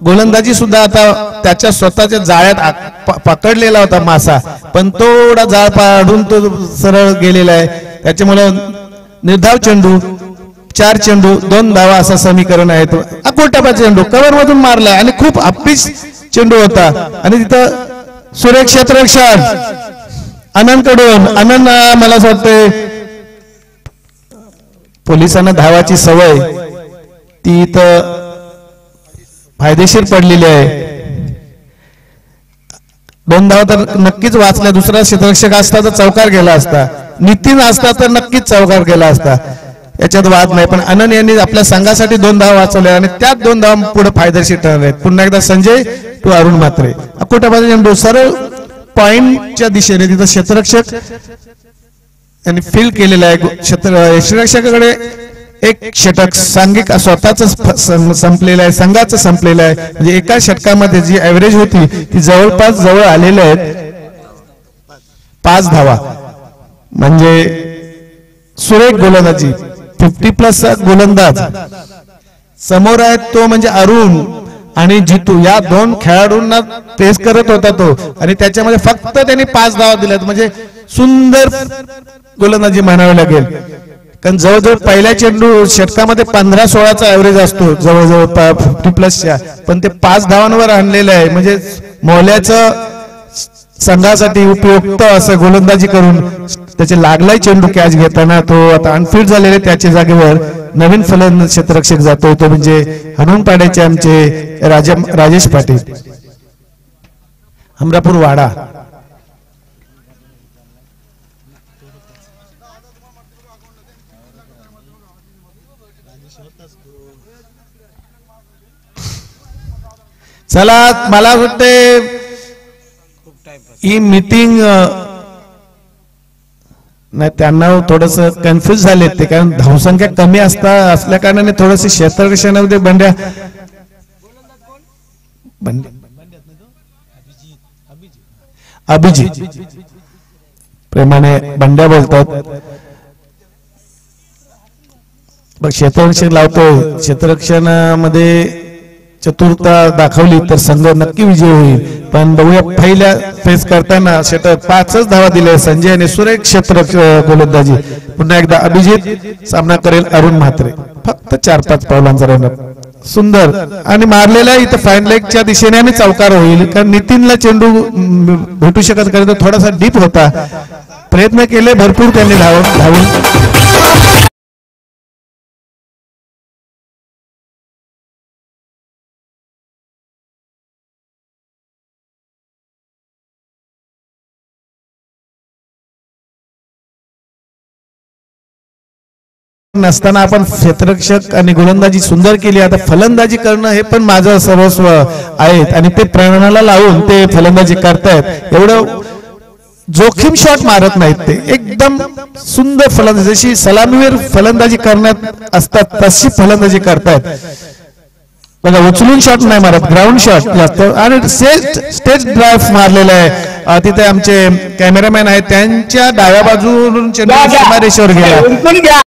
गोलंदाजी सुद्धा आता त्याच्या स्वतःच्या जाळ्यात पकडलेला होता मासा, पण थोडा जाळ पाडून तो सरळ गेलेला आहे. त्याच्यामुळे निर्धाव चेंडू, 4 चेंडू 2 धावा असं समीकरण आहे. तो अकोटाबा चेंडू कव्हर मधून मारला आणि खूप अप्पीच चेंडू होता. आणि तिथं सुरेख क्षेत्ररक्षण आनंदकडून. आनंद मला असं वाटतंय पोलिसांना धावाची सवय ती इथं फायदेशीर पडलेली आहे. 2 धावा तर नक्कीच वाचल्या. दुसरा क्षेत्ररक्षक असता तर चौकार गेला असता, नितीन असता तर नक्कीच चौकार गेला असता. याच्यात वाद नाही, पण अनन यांनी आपल्या संघासाठी 2 धावा वाचवल्या आणि त्याच 2 धावा पुढे फायदेशीर ठरले आहेत. पुन्हा एकदा संजय टू अरुण म्हात्रे. अकोटाबाजी चेंडू सरळ पॉइंटच्या दिशेने तिथं क्षेत्ररक्षक यांनी फील केलेला आहे. क्षेत्ररक्षकाकडे एक षटक सांघिक स्वतःच संपलेलं आहे, संघाचं संपलेलं आहे. म्हणजे एका षटकामध्ये जी ऍव्हरेज होती ती जवळपास जवळ आलेले आहेत 5 धावा. म्हणजे सुरेख गोलंदाजी 50+ गोलंदाज समोर आहेत तो म्हणजे अरुण आणि जितू या 2 खेळाडूंना फेस करत होता तो, आणि त्याच्यामध्ये फक्त त्यांनी 5 धावा दिल्यात. म्हणजे सुंदर गोलंदाजी म्हणावी लागेल, कारण जवळजवळ पहिल्या चेंडू षटकामध्ये 15-16चा ऍव्हरेज असतो जवळजवळ 50+च्या, पण ते 5 धावांवर आणलेलं आहे. म्हणजे मोहल्याचं संघासाठी उपयुक्त असं गोलंदाजी करून त्याचे लागलाय चेंडू कॅच घेताना तो आता अनफिट झालेले त्याच्या जागेवर नवीन फलंदाज क्षेत्ररक्षक जातो, तो म्हणजे हनुमपाड्याचे आमचे राजेश पाटील, हमरापूर वाडा. चला मला वाटते ही मीटिंग नाही, त्यांना थोडस कन्फ्युज झाले ते, कारण धावसंख्या कमी असल्या कारणाने थोडस क्षेत्ररक्षणामध्ये बंड्या अभिजित प्रेमाने बंड्या बोलतात. बघ क्षेत्ररक्षण लावतोय, क्षेत्ररक्षणामध्ये चतुरता दाखवली तर संघ नक्की विजय होईल. पण बघूया पहिल्या फेस करताना षटक 5च धावा दिले संजय आणि सुरेख क्षेत्र गोलंदाजी. पुन्हा एकदा अभिजित सामना करेल अरुण म्हात्रे. फक्त 4-5 पावलांचा रनअप सुंदर आणि मारलेला इथं फाईन लेगच्या दिशेने आणि चौकार होईल, कारण नितीनला चेंडू भेटू शकत कारण थोडासा डीप होता. प्रयत्न केले भरपूर त्यांनी धावून नसताना आपण क्षेत्ररक्षक आणि गोलंदाजी सुंदर केली. आता फलंदाजी करणं हे पण माझं सर्वस्व आहे आणि ते प्राणाला लावून ते फलंदाजी करतायत. एवढं जोखीम शॉट मारत नाहीत, ते एकदम सुंदर फलंदाजी जशी सलामीवीर फलंदाजी करण्यात असतात तशी फलंदाजी करतायत. बघा उचलून शॉट नाही मारत, ग्राउंड शॉट लागतो आणि स्टेज ड्राइव्ह मारलेला आहे. तिथे आमचे कॅमेरामॅन आहेत, त्यांच्या डाव्या बाजून चेंडू सीमारेषेवर गेला.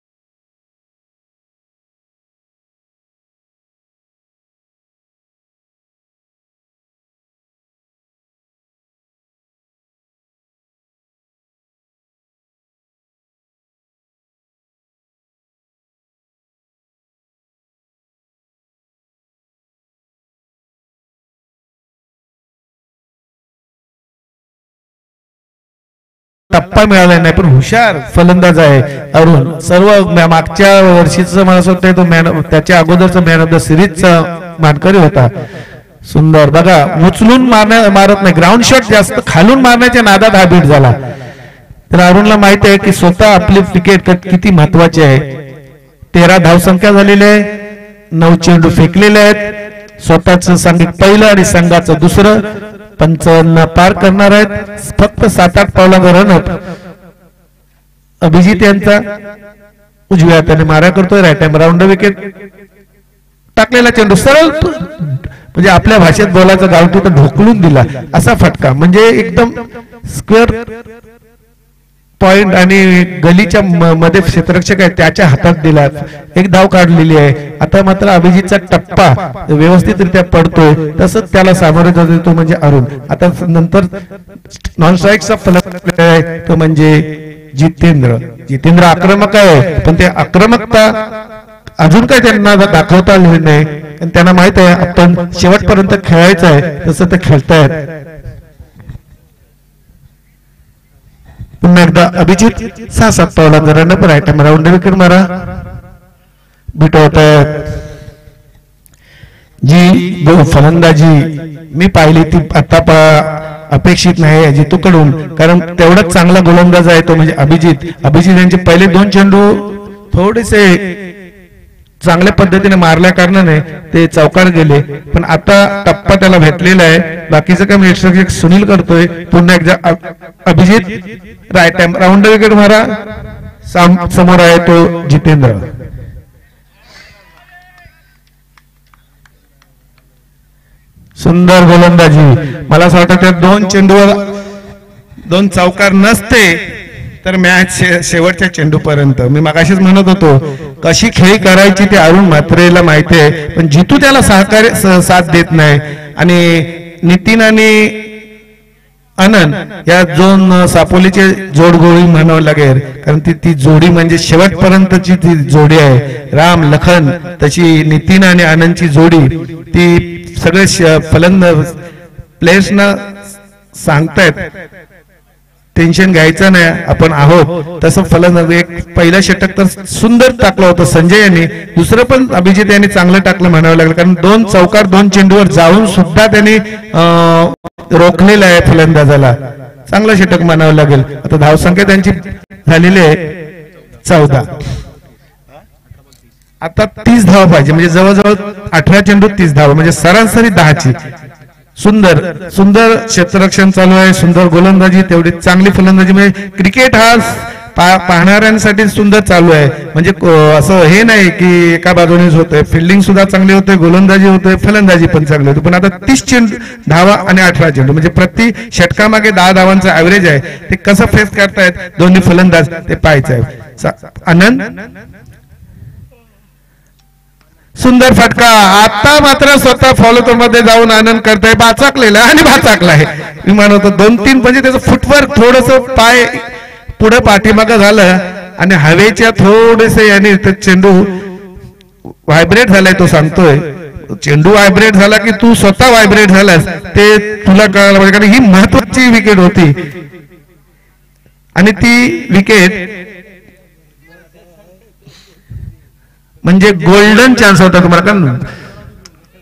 टप्पा मिळाला नाही, पण हुशार फलंदाज आहे अरुण. सर्व मागच्या वर्षीचं मला असं वाटतं तो त्याच्या अगोदरचा मॅन ऑफ द सिरीजचा मानकरी होता. सुंदर बघा उचलून मारत नाही, ग्राउंड शॉट जास्त खालून मारण्याच्या नादात हा बीट झाला. तर अरुणला माहिती आहे की स्वतः आपली विकेट किती महत्वाची आहे. 13 धावसंख्या झालेली आहे, 9 चेंडू फेकलेले आहेत. स्वतःच सांगिक पहिलं आणि संघाचं दुसरं 55 पार करणार आहेत. फक्त 7-8 पावलांचा रनअप. अभिजित यांचा उजव्या हाताने मारा करतोय, राईट हँड राऊंड विकेट. टाकलेला चेंडू सरळ म्हणजे आपल्या भाषेत बोलायचं गावठी तर ढोकलून दिला असा फटका. म्हणजे एकदम स्क्वेअर पॉइंट आणि गलीच्या मध्ये क्षेत्ररक्षक आहे त्याच्या हातात दिला. एक धाव काढलेली आहे. आता मात्र अभिजितचा टप्पा व्यवस्थितरित्या पडतोय, तसंच त्याला सामोरे जातो तो म्हणजे अरुण. आता नंतर नॉन स्ट्राईकचा फलक आहे तो म्हणजे जितेंद्र आक्रमक आहे, पण ते आक्रमकता अजून काही त्यांना दाखवता आली नाही. त्यांना माहित आहे आपण शेवटपर्यंत खेळायचं आहे, तसं ते खेळतायत. पुन्हा एकदा अभिजित 6-7 पावलांचा run up, right hand round wicket मारा. बीट होत आहेत. जी फलंदाजी मी पाहिली ती आता अपेक्षित नाही जितूकडून, कारण तेवढाच चांगला गोलंदाज आहे तो म्हणजे अभिजित यांचे पहिले 2 चेंडू थोडेसे चांगल्या पद्धतीने मारल्या कारणाने ते चौकार गेले, पण आता टप्पा त्याला भेटलेला आहे. बाकीचं काम यशरक्षक सुनील करतोय. पुन्हा एकदा Abhijit right time round wicket मारा. समोर आहे तो जितेंद्र. सुंदर गोलंदाजी. मला असं वाटतं त्या 2 चेंडूवर 2 चौकार नसते तर मॅच शेवटच्या चेंडूपर्यंत. मी मगाशीच म्हणत होतो कशी खेळी करायची ते अरुण म्हात्रेला माहिती आहे, पण जितू त्याला साथ देत नाही. आणि नितीन आणि आनंद या 2 सापोलीचे जोडगोळी म्हणावं लागेल, कारण ती जोडी म्हणजे शेवटपर्यंतची ती जोडी आहे. राम लखन तशी नितीन आणि आनंदची जोडी ती सगळे फलंदाज प्लेयर्सना सांगतायत टेन्शन घ्यायचं नाही, आपण आहोत. तसं फलंदाज एक पहिलं षटक तर सुंदर टाकलं होतं संजय यांनी, दुसरं पण अभिजित यांनी चांगलं टाकलं म्हणावं लागलं, कारण 2 चौकार 2 चेंडूवर जाऊन सुद्धा त्यांनी रोखलेलं आहे फलंदाजाला. चांगलं षटक म्हणावं लागेल. आता धावसंख्या त्यांची झालेली आहे 14. आता 30 धावा पाहिजे, म्हणजे जवळजवळ 18 चेंडू 30 धावा, म्हणजे सरासरी 10ची. सुंदर सुंदर क्षेत्ररक्षण चालू आहे, सुंदर गोलंदाजी, तेवढी चांगली फलंदाजी. म्हणजे क्रिकेट हा पाहणाऱ्यांसाठी सुंदर चालू आहे. म्हणजे असं हे नाही की एका बाजूनेच होतंय, फिल्डिंग सुद्धा चांगली होते, गोलंदाजी होते, फलंदाजी पण चांगली होते. पण आता 30 चेंडू धावा आणि 18 चेंडू, म्हणजे प्रति षटकामागे 10 धावांचा ऍव्हरेज आहे. ते कसं फेस करतायत दोन्ही फलंदाज ते पाहायचं आहे. आनंद सुंदर फटका. आता मात्र स्वतः फॉलो मध्ये जाऊन आनंद करताय. बाचाकलेला आणि बाचाकला आहे. मी म्हणतो 2-3 म्हणजे त्याचं फुटवर्क थोडस पाय पुढे पाठीमागं झालं आणि हवेच्या थोडेसे याने चेंडू व्हायब्रेट झालाय. तो सांगतोय चेंडू व्हायब्रेट झाला की तू स्वतः व्हायब्रेट झालास ते तुला कळायला पाहिजे, कारण ही महत्वाची विकेट होती आणि ती विकेट म्हणजे गोल्डन चान्स होता तुम्हाला. कारण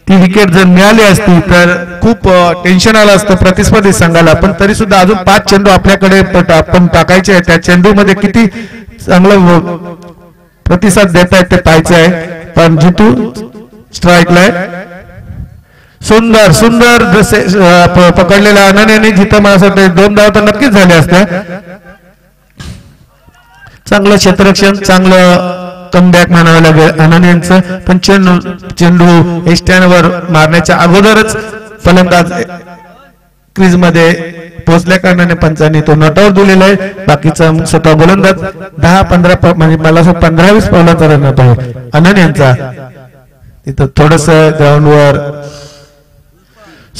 ती विकेट जर मिळाली असती तर खूप टेन्शन आलं असतं प्रतिस्पर्धी संघाला. पण तरी सुद्धा अजून 5 चेंडू आपल्याकडे आपण टाकायचे आहेत. त्या चेंडू मध्ये किती चांगला प्रतिसाद देत आहेत ते पाहायचं आहे. पण जितू स्ट्राईकला आहे. सुंदर सुंदर जसे पकडलेला आनंदाने जिथं मला असं वाटतं 2 धावा तर नक्कीच झाल्या असत्या. चांगलं क्षेत्ररक्षण, चांगलं कमबॅक म्हणावं लागेल आनंद यांचं. पण चेंडू स्टँडवर मारण्याच्या अगोदरच फलंदाज क्रीज मध्ये पोहोचल्या कारणाने पंचांनी तो नॉटआउट दिलेला आहे. बाकीचा स्वतः गोलंदाज 10-15 म्हणजे मला 15-20 पावलांचा रनआउट आहे आनंद यांचा. तिथं थोडस ग्राउंडवर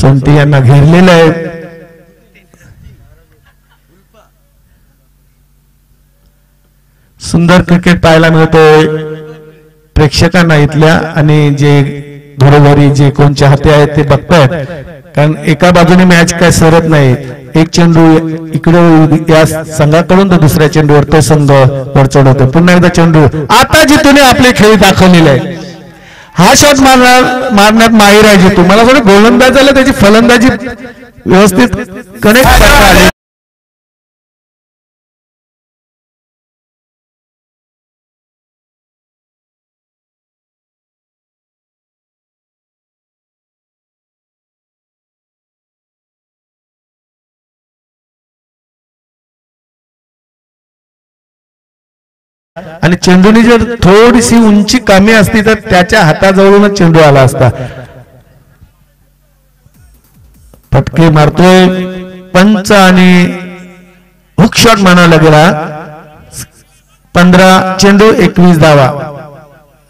सोंटी यांना घेरलेलं आहे. सुंदर क्रिकेट पाहायला मिळतोय प्रेक्षकांना इथल्या, आणि जे घरोघरी जे कोण चाहते आहेत ते बघतायत. कारण एका बाजूने मॅच काय सरत नाही. एक चेंडू इकडे या संघाकडून तर दुसऱ्या चेंडूवर तो संघ वर चढवतो. पुन्हा एकदा चेंडू. आता जितूने आपली खेळी दाखवलेली आहे. हा शॉट मारण्यात माहिर आहे जितू. मला थोडं गोलंदाजाला त्याची फलंदाजी व्यवस्थित कनेक्ट करता आली. आणि चेंडूनी जर थोडीशी उंची कमी असती तर त्याच्या हाताजवळूनच चेंडू आला असता. फटके मारतोय पंच आणि हुक शॉट म्हणावा लागेल. 15 चेंडू 21 धावा.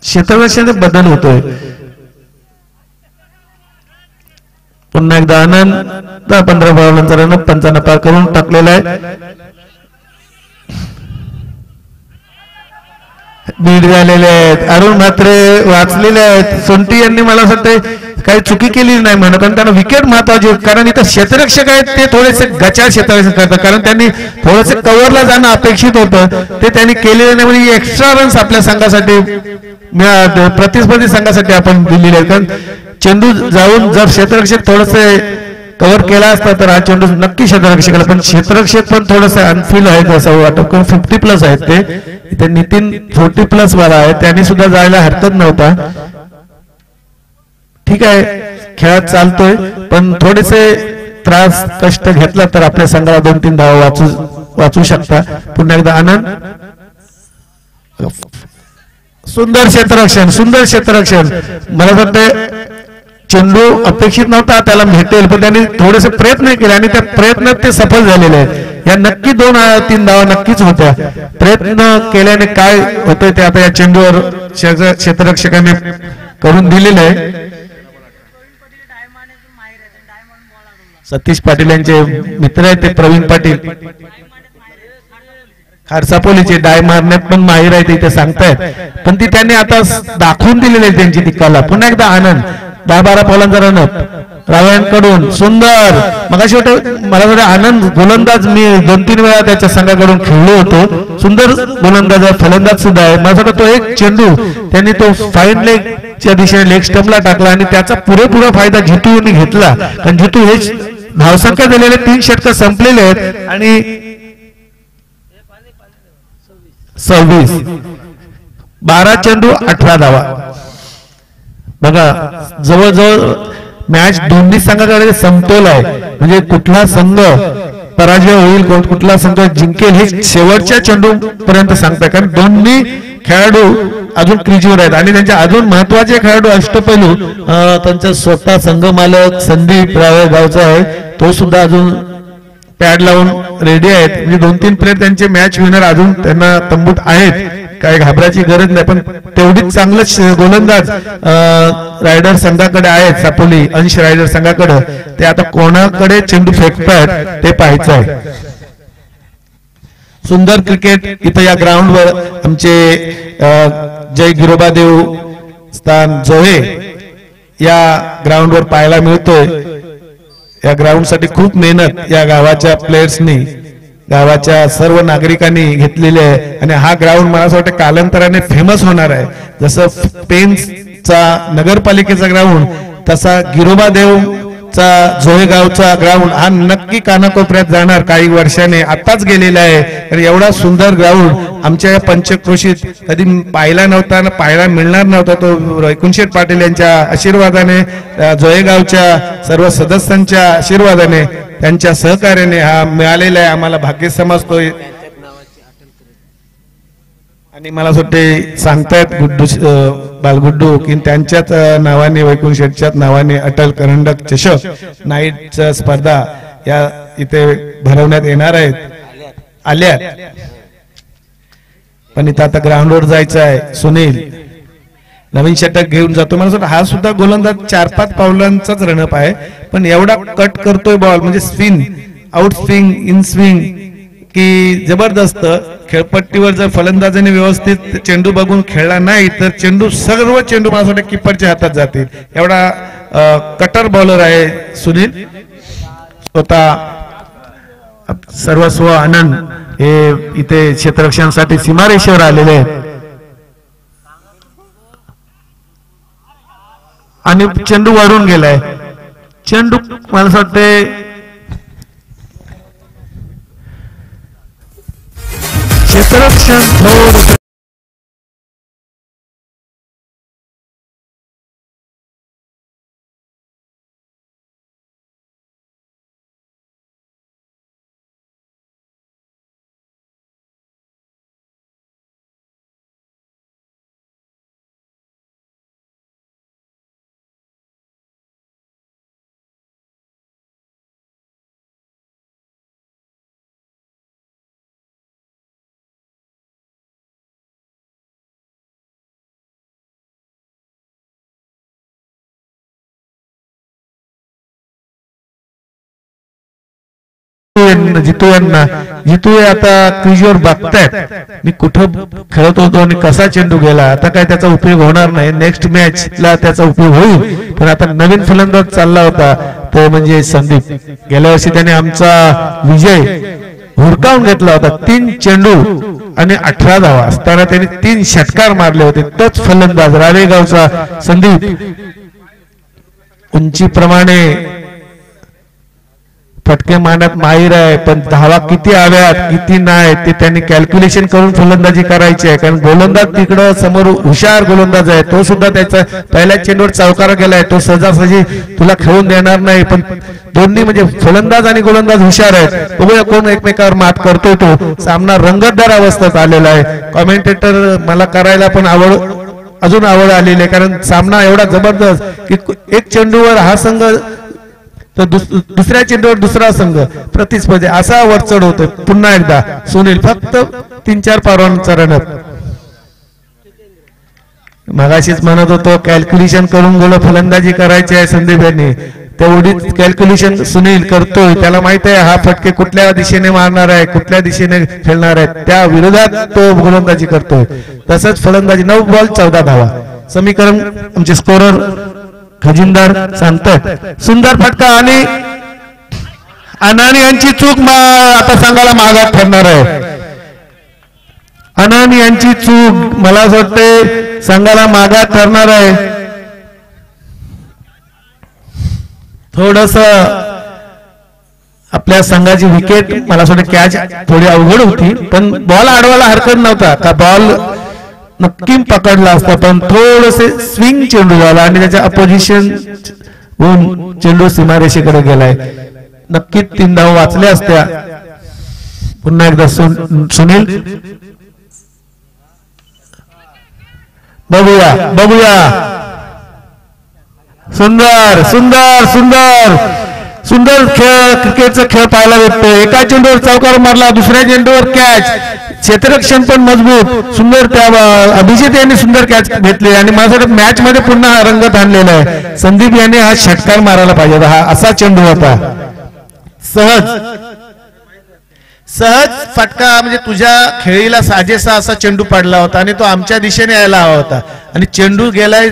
क्षेत्ररक्षणात बदल होतोय. पुन्हा एकदा आनंद 10-15 धावांचा रन पंचांना पार करून टाकलेला आहे. बीड झालेले आहेत. अरुण म्हात्रे वाचलेले आहेत. सोंटी यांनी मला असं वाटतं काही चुकी केली नाही म्हणत, कारण त्यांना विकेट महत्वाची. कारण इथं क्षेत्ररक्षक आहेत ते थोडेसे गचाळ क्षेत्ररक्षण करतात, कारण त्यांनी थोडेसे कव्हरला जाणं अपेक्षित होतं ते त्यांनी केलेलं नाही. म्हणजे एक्स्ट्रा रन्स आपल्या संघासाठी प्रतिस्पर्धी संघासाठी आपण दिलेले आहेत. कारण चेंडू जाऊन जर क्षेत्ररक्षक थोडेसे कव्हर केला असता तर हा चेंडू नक्की क्षेत्ररक्षकाला, पण क्षेत्ररक्षक पण थोडस अनफिल आहे असं वाटत. 50+ आहेत ते. इथे नितीन 40+ वाला आहे, त्यांनी सुद्धा जायला हरकत नव्हता. ठीक आहे, खेळात चालतोय, पण थोडेसे त्रास कष्ट घेतला तर आपल्या संघाला 2-3 धावा वाचू शकता. पुन्हा एकदा आनंद. सुंदर क्षेत्ररक्षण. मला वाटतं चेंडू अपेक्षित नव्हता त्याला भेटेल, पण त्यांनी थोडेसे प्रयत्न केले आणि त्या प्रयत्नात ते सफल झालेले आहेत. या नक्की 2-3 धावा नक्कीच होत्या. प्रयत्न केल्याने काय होतंय ते आता या चेंडूवर क्षेत्ररक्षकाने करून दिलेलं आहे. सतीश पाटील यांचे मित्र आहेत ते प्रवीण पाटील, खारसापोलीचे डाय मारण्यात पण माहीर आहे इथे सांगतायत, पण ती त्यांनी आता दाखवून दिलेली आहे त्यांची ती कला. पुन्हा एकदा आनंद 10-12 बॉलांचा रनअप रावळ्यांकडून सुंदर. मग मला वाटतं आनंद गोलंदाज मी 2-3 वेळा त्याच्या संघाकडून खेळलो होतो. सुंदर गोलंदाज आहे, फलंदाज सुद्धा आहे. मला वाटतं तो एक चेंडू त्यांनी तो फाईन लेगच्या दिशेने लेग स्टंपला टाकला आणि त्याचा पुरेपूर फायदा जितूने घेतला. कारण जितू हे धावसंख्या दिलेले 3 षटक संपलेले आहेत आणि 26 12 चेंडू 18 धावा. बघा जवळजवळ मॅच दोन्ही संघाकडे समतोल आहे. म्हणजे कुठला संघ पराजय होईल कुठला संघ जिंकेल हे शेवटच्या चेंडू पर्यंत सांगताय, कारण दोन्ही खेळाडू अजून क्रीजवर आहेत आणि त्यांचे अजून महत्वाचे खेळाडू अष्टपैलू त्यांचा स्वतः संघ मालक संदीप रावळगावचा आहे, तो सुद्धा अजून पॅड लावून रेडी आहेत. म्हणजे 2-3 प्लेयर त्यांचे मॅच विनर अजून त्यांना तंबूत आहेत, काय घाबरायची गरज नाही. पण तेवढीच चांगलं गोलंदाज रायडर संघाकडे आहेत, सापोली अंश रायडर संघाकडे. ते आता कोणाकडे चेंडू फेकतायत ते पाहायचं आहे. सुंदर क्रिकेट इथं या ग्राउंडवर आमचे जय गिरोबादेव स्थान जोहे या ग्राउंडवर पाहायला मिळतोय. या ग्राउंड साठी खूप मेहनत या गावाच्या प्लेयर्सनी गावाच्या सर्व नागरिकांनी घेतलेले आहे आणि हा ग्राउंड मला असं वाटतं कालांतराने फेमस होणार आहे. जसं पेन्सचा नगरपालिकेचा ग्राउंड तसा गिरोबादेवचा जोहेगावचा ग्राउंड हा नक्की कानाकोपऱ्यात जाणार काही वर्षाने. आताच गेलेला आहे, तर एवढा सुंदर ग्राउंड आमच्या या पंचक्रोशीत कधी पाहायला नव्हता, पाहायला मिळणार नव्हता. तो रयकुंशेठ पाटील यांच्या आशीर्वादाने, जोहेगावच्या सर्व सदस्यांच्या आशीर्वादाने, त्यांच्या सहकार्याने हा मिळालेला आहे. आम्हाला भाग्य समजतोय आणि मला वाटते सांगतायत गुड्डू बालगुड्डू की त्यांच्याच नावाने वैकुंठ शेठच्याच नावाने अटल करंडक चषक नाईट स्पर्धा या इथे भरवण्यात येणार आहेत. आल्या पण इथं आता ग्राउंडवर जायचं आहे. सुनील नवीन षटक घेऊन जातो. मला वाटतं हा सुद्धा गोलंदाज 4-5 पावलांचाच रनअप आहे, पण एवढा कट करतोय बॉल म्हणजे spin out swing in swing की जबरदस्त. खेळपट्टीवर जर फलंदाजाने व्यवस्थित चेंडू बघून खेळला नाही तर सर्व चेंडू मला वाटतं किपरच्या हातात जातील. एवढा कटर बॉलर आहे सुनील. स्वतः सर्वस्व आनंद हे इथे क्षेत्ररक्षणासाठी सीमारेषेवर आलेले आहेत आणि चेंडू वाढून गेलाय. चेंडू मला असं वाटते क्षेत्ररक्षण थोडं जितू आता क्रीजवर बघतायत मी कुठं खेळत होतो आणि कसा चेंडू गेला. आता काय त्याचा उपयोग होणार नाही, नेक्स्ट मॅच ला त्याचा उपयोग होईल. पण आता नवीन फलंदाज चालला होता तो म्हणजे संदीप. गेल्या वर्षी त्याने आमचा विजय हुडकावून घेतला होता. 3 चेंडू आणि 18 धावा असताना त्यांनी 3 षटकार मारले होते. तोच फलंदाज रावेगावचा संदीप. उंचीप्रमाणे फटके मारण्यात माहीर आहे, पण धावा किती हव्यात किती नाही ते त्यांनी कॅल्क्युलेशन करून फलंदाजी करायची आहे. कारण गोलंदाज तिकडं समोर हुशार गोलंदाज आहे, तो सुद्धा त्याचा पहिल्या चेंडूवर चौकार गेलाय, तो सहजासहजी तुला खेळून देणार नाही. पण दोन्ही म्हणजे फलंदाज आणि गोलंदाज हुशार आहेत. बघूया कोण एकमेकावर मात करतोय. तो सामना रंगतदार अवस्थेत आलेला आहे. कॉमेंटेटर मला करायला पण अजून आवड आलेली आहे, कारण सामना एवढा जबरदस्त की एक चेंडूवर हा संघ तर दुसऱ्या चेंडूवर दुसरा संघ प्रतिस्पर्धी असा वरचढ होतोय. पुन्हा एकदा सुनील फक्त 3-4 पावलांचा रनअप. मगाशीच म्हणत होतो कॅल्क्युलेशन करून गोल फलंदाजी करायची आहे संदीप यांनी, तेवढीच कॅल्क्युलेशन सुनील करतोय. त्याला माहित आहे हा फटके कुठल्या दिशेने मारणार आहे, कुठल्या दिशेने खेळणार आहे, त्या विरोधात तो गोलंदाजी करतोय. तसंच फलंदाजी 9 बॉल 14 धावा. समीकरण आमचे स्कोरर खजिनदार सांगतात. सुंदर फटका आणि अनानी यांची चूक आता संघाला मागात ठरणार आहे. अनानी यांची चूक मला असं वाटते संघाला मागात ठरणार आहे. थोडस आपल्या संघाची विकेट मला असं वाटतं कॅच थोडी अवघड होती, पण बॉल अडवायला हरकत नव्हता का बॉल नक्की पकडला असता, पण थोडेसे स्विंग चेंडू झाला आणि त्याच्या अपोजिशन होऊन चेंडू सीमारेषेकडे गेलाय. नक्कीच 3 धावा वाचल्या असत्या. पुन्हा एकदा सुनील बघूया सुंदर सुंदर सुंदर सुंदर खेळ, क्रिकेटचा खेळ पाहायला भेटतो. एका चेंडूवर चौकार मारला, दुसऱ्या चेंडूवर कॅच, क्षेत्ररक्षण पण मजबूत सुंदर. त्या अभिजित यांनी सुंदर कॅच घेतली आणि मला मॅच मध्ये पुन्हा रंगत आणलेला आहे. संदीप यांनी हा षटकार मारायला पाहिजे. हा असा चेंडू होता, सहज फटका म्हणजे तुझ्या खेळीला साजेसा असा चेंडू पडला होता आणि तो आमच्या दिशेने यायला हवा होता आणि चेंडू गेलाय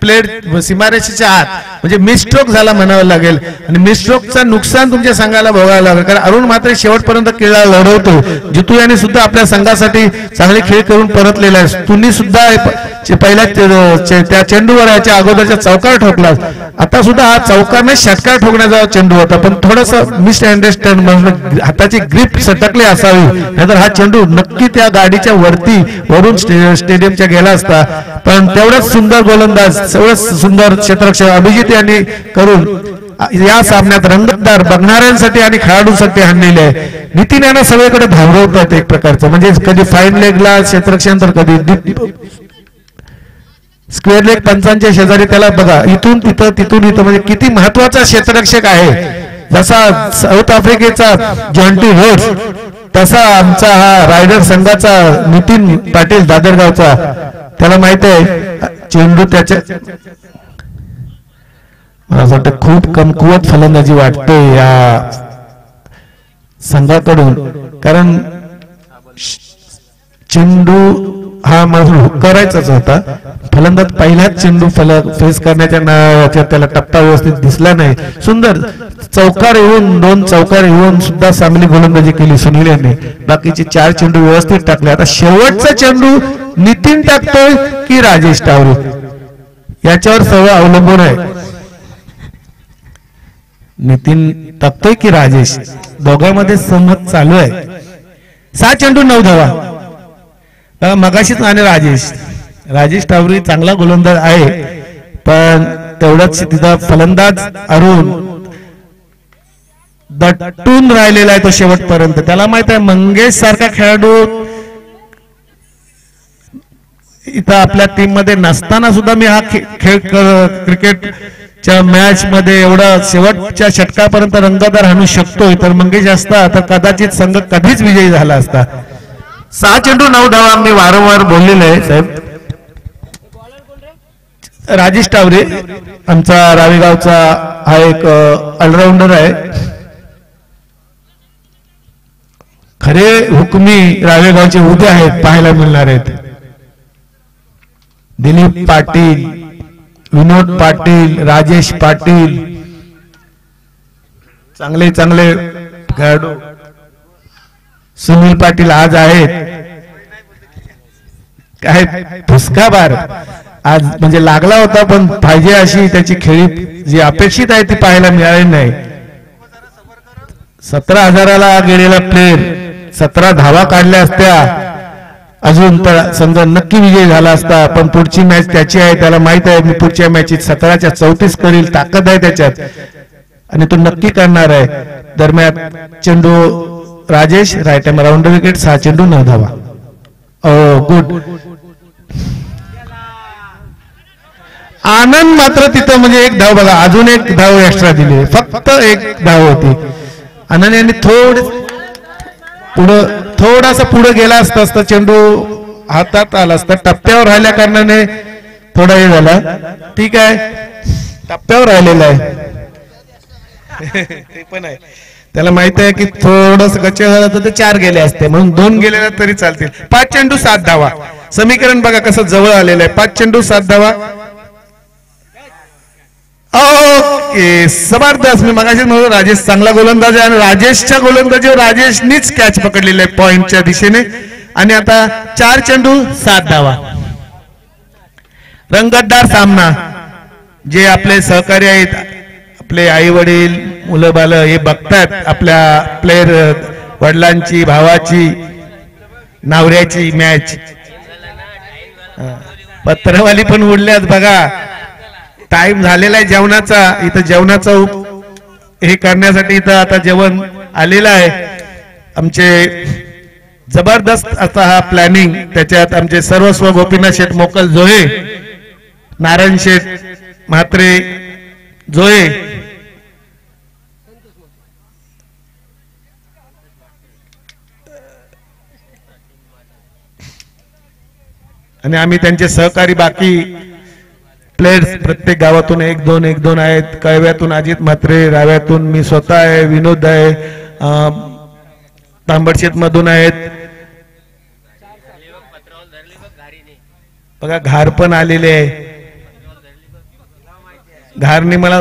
प्लेट सीमारेषेच्या आत, म्हणजे मिसस्ट्रोक झाला म्हणावं लागेल. आणि मिसस्ट्रोकचं नुकसान तुमच्या संघाला भोगावं लागेल, कारण अरुण मात्र शेवटपर्यंत खेळा लढवतो. जितू यांनी सुद्धा आपल्या संघासाठी चांगले खेळ करून परतलेला आहे. तुम्ही सुद्धा पहिल्या त्या चेंडूवर याच्या अगोदरच्या चौकार ठोकला, आता सुद्धा हा चौकार नाही षटकार ठोकण्याचा चेंडू होता, पण थोडस मिसअंडरस्टँड म्हणून हाताची ग्रिप सटकली असावी, नाहीतर हा चेंडू नक्की त्या गाडीच्या वरून स्टेडियमच्या गेला असता. पण तेवढंच सुंदर गोलंदाज, तेवढंच सुंदर क्षेत्ररक्षक अभिजित यांनी करून या सामन्यात रंगतदार बघणाऱ्यांसाठी आणि खेळाडूंसाठी आणलेले आहे. नितीन यांना सगळीकडे धावरवतात एक प्रकारचं, म्हणजे कधी फाईन लेगला क्षेत्ररक्षण तर कधी स्क्वेअर लेग पंचांच्या शेजारी. त्याला बघा इथून तिथं तिथून इथं, म्हणजे किती महत्वाचा क्षेत्ररक्षक आहे. जसा साऊथ आफ्रिकेचा जॉन्टी रोड्स, तसा आमचा हा रायडर संघाचा नितीन पाटील दादरगावचा. त्याला माहित आहे चेंडू त्याच्या, मला असं वाटतं खूप कमकुवत फलंदाजी वाटते या संघाकडून, कारण चेंडू हा मला करायचाच होता. फलंदाज पहिल्याच चेंडू फेस करण्याच्या त्याला टप्पा व्यवस्थित दिसला नाही. सुंदर चौकार येऊन 2 चौकार येऊन सुद्धा चांगली गोलंदाजी केली सुनील यांनी. बाकीचे 4 चेंडू व्यवस्थित टाकले. आता शेवटचा चेंडू नितीन टाकतोय की राजेश टावरे याच्यावर सगळं अवलंबून आहे. नितीन टाकतोय की राजेश, दोघांमध्ये संमत चालू आहे. 6 चेंडू 9 धावा. मगाशीच आणि राजेश टावरी चांगला गोलंदाज आहे, पण तेवढाच तिथं फलंदाज अरुण दटून राहिलेला आहे तो शेवटपर्यंत. त्याला माहित आहे मंगेश सारखा खेळाडू इथं आपल्या टीम मध्ये नसताना सुद्धा मी हा खेळ क्रिकेटच्या मॅच मध्ये एवढा शेवटच्या षटकापर्यंत रंगतदार आणू शकतोय. तर मंगेश असता तर कदाचित संघ कधीच विजयी झाला असता. 6 चेंडू 9 धावा मी वारंवार बोललेलो आहे साहेब. राजेश टावरे आमचा रावेगावचा हा एक ऑलराऊंडर आहे. खरे हुकमी रावेगावचे उद्या आहेत पाहायला मिळणार आहेत. दिलीप पाटील, विनोद पाटील, राजेश पाटील, चांगले चांगले खेळाडू. सुनील पाटील आज आहेत. काय फुसकाबार आज म्हणजे लागला होता, पण पाहिजे अशी त्याची खेळी जी अपेक्षित आहे ती पाहायला मिळाली नाही. 17,000ला गेलेला प्लेयर 17 धावा काढल्या असत्या अजून तर समजा नक्की विजय झाला असता, पण पुढची मॅच त्याची आहे, त्याला माहित आहे मी पुढच्या मॅचीत 17च्या 34 करील, ताकद आहे त्याच्यात आणि तो नक्की करणार आहे. दरम्यान चेंडू Rajesh right hand round wicket, 6 चेंडू 9 धावा. गुड. आनंद मात्र तिथं म्हणजे एक धाव बघा, अजून एक धाव एक्स्ट्रा दिली, फक्त एक धाव होती. आनंद यांनी थोडासा पुढे गेला असता चेंडू हातात आला असता, टप्प्यावर राहिल्या कारणाने थोडा हे झाला. ठीक आहे, टप्प्यावर राहिलेला आहे ते पण आहे, त्याला माहित आहे की थोडस गच्चे झालं तर ते 4 गेले असते, म्हणून 2 गेलेला तरी चालतील. 5 चेंडू 7 धावा. समीकरण बघा कसं जवळ आलेलं आहे. 5 चेंडू 7 धावा. ओके, जबरदस्त. मी मगाशी म्हणतो राजेश चांगला गोलंदाज आहे आणि राजेशच्या गोलंदाजीवर राजेशनीच कॅच पकडलेला आहे पॉइंटच्या दिशेने. आणि आता 4 चेंडू 7 धावा. रंगतदार सामना. जे आपले सहकारी आहेत, आपले आई वडील मुलं बाल हे बघतात आपल्या प्लेयर वडिलांची भावाची नवऱ्याची मॅच. पत्रवाली पण उडल्यात बघा. टाइम झालेला आहे जेवणाचा. इथं जेवणाचं हे करण्यासाठी इथं आता जेवण आलेलं आहे. आमचे जबरदस्त असा हा प्लॅनिंग. त्याच्यात आमचे सर्वस्व गोपीनाथ शेठ मोकल जोहे, नारायण शेठ म्हात्रे जोहे, आणि आम्ही त्यांचे सहकारी बाकी प्लेयर्स प्रत्येक गावातून 1-2 आहेत. कळव्यातून अजित म्हात्रे, राव्यातून मी स्वतः आहे, विनोद आहे, तांबडशेत मधून आहेत बघा. घार पण आलेले आहे. घारने मला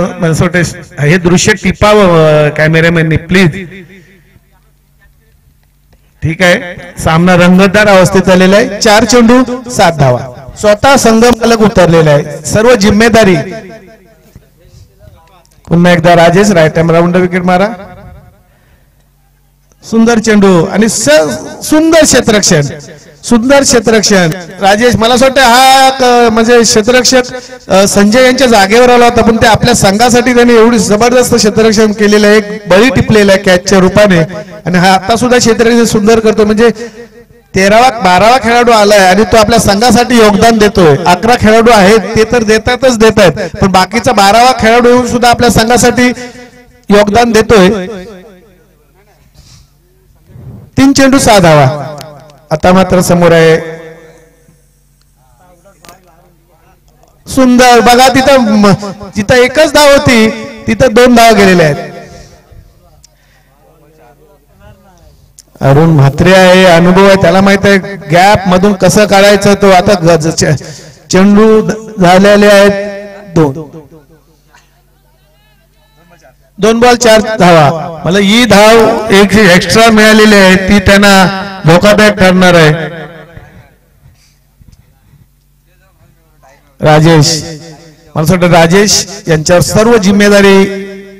हे दृश्य टिपावं कॅमेरामॅननी प्लीज. ठीक आहे, सामना रंगतदार अवस्थेत आलेला आहे. 4 चेंडू 7 धावा. स्वतः संघ मालक उतरलेला आहे. सर्व जिम्मेदारी. पुन्हा एकदा Rajesh right hand round wicket मारा. सुंदर चेंडू आणि सुंदर क्षेत्ररक्षण. सुंदर क्षेत्ररक्षण. राजेश मला असं वाटतं हा म्हणजे क्षेत्ररक्षक संजय यांच्या जागेवर आला होता, पण ते आपल्या संघासाठी त्यांनी एवढी जबरदस्त क्षेत्ररक्षण केलेलं आहे. एक बळी टिपलेला आहे कॅचच्या रूपाने. आणि हा आता सुद्धा क्षेत्ररक्षण सुंदर करतो. म्हणजे 13वा-12वा खेळाडू आलाय आणि तो आपल्या संघासाठी योगदान देतोय. 11 खेळाडू आहेत ते तर देतातच देतात, पण बाकीचा 12वा खेळाडू येऊन सुद्धा आपल्या संघासाठी योगदान देतोय. 3 चेंडू 6 धावा. आता मात्र समोर आहे सुंदर. बघा जिथं एकच धाव होती तिथं 2 धावा गेलेल्या आहेत. अरुण म्हात्रे आहे, अनुभव आहे, त्याला माहित आहे गॅप मधून कसं काढायचं. तो आता चेंडू झालेले आहेत 2 बॉल 4 धावा. मला ही धाव एक एक्स्ट्रा मिळालेली आहे, ती त्यांना धोकादायक ठरणार आहे. राजेश, मला असं वाटतं राजेश यांच्यावर सर्व जिम्मेदारी.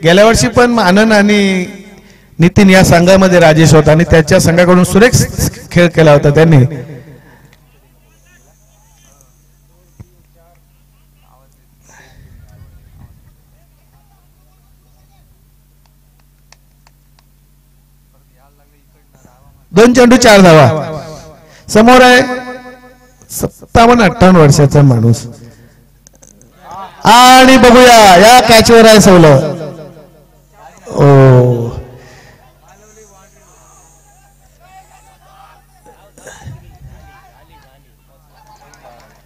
गेल्या वर्षी पण आनंद आणि नितीन या संघामध्ये राजेश होता आणि त्याच्या संघाकडून सुरेख खेळ केला होता त्यांनी. दोन चेंडू 4 धावा. समोर आहे 57-58 वर्षाचा माणूस आणि बघूया या कॅचवर आहे सवलं. ओ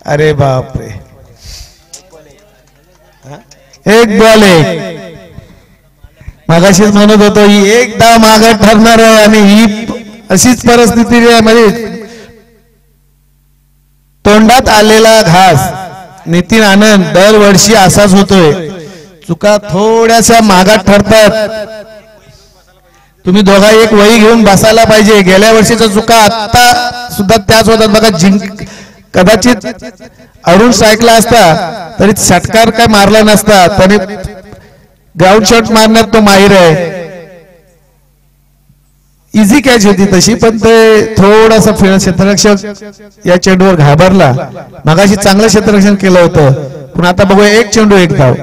अरे बापरे, 1 बॉल 1. मागाशीच म्हणत होतो ही 1 धाव मागे ठरणार आहे आणि ही अशीच परिस्थिती म्हणजे तोंडात आलेला घास. नितीन आनंद दरवर्षी असाच होतोय. चुका थोड्याशा मागात ठरतात. तुम्ही दोघा एक वही घेऊन बसायला पाहिजे. गेल्या वर्षीच्या चुका आता सुद्धा त्याच होतात बघा. कदाचित अरुण सायकला असता तरी षटकार काय मारला नसता, तरी ग्राउंड शॉट मारण्यात तो माहिर आहे. इझी कॅच होती तशी, पण ते थोडासा क्षेत्ररक्षक या चेंडूवर घाबरला. मगाशी चांगलं क्षेत्ररक्षण केलं होतं, पण आता बघूया एक चेंडू एक धाव.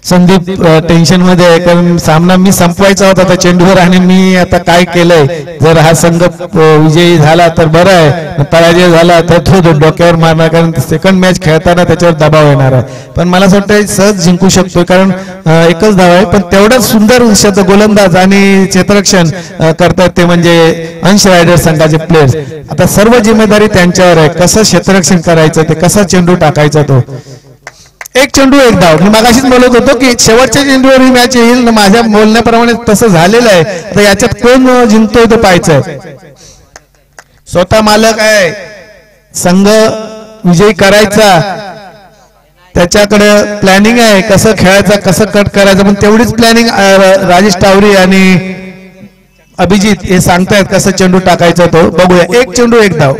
संदीप टेन्शन मध्ये आहे, कारण सामना मी संपवायचा होता त्या चेंडूवर आणि मी आता काय केलंय. जर हा संघ विजयी झाला तर बरं आहे, पराजय झाला तर तो डोक्यावर मारणार, कारण सेकंड मॅच खेळताना त्याच्यावर दबाव येणार आहे. पण मला असं वाटतं सहज जिंकू शकतो, कारण एकच धाव आहे. पण तेवढंच सुंदर गोलंदाज आणि क्षेत्ररक्षण करतात ते म्हणजे अंश रायडर संघाचे प्लेयर्स. आता सर्व जिम्मेदारी त्यांच्यावर आहे, कसं क्षेत्ररक्षण करायचं, ते कसा चेंडू टाकायचा. तो एक चेंडू एक धाव. मी मागाशीच बोलत होतो की शेवटच्या चेंडूवर ही मॅच येईल, माझ्या बोलण्याप्रमाणे तसं झालेलं आहे. तर याच्यात कोण जिंकतोय ते पाहायचंय. स्वतः मालक आहे, संघ विजयी करायचा, त्याच्याकडे प्लॅनिंग आहे कसं खेळायचं, कसं कट करायचं. पण तेवढीच प्लॅनिंग राजेश टावरी आणि अभिजित हे सांगतायत कसं चेंडू टाकायचा. तो बघूया. एक चेंडू एक धाव.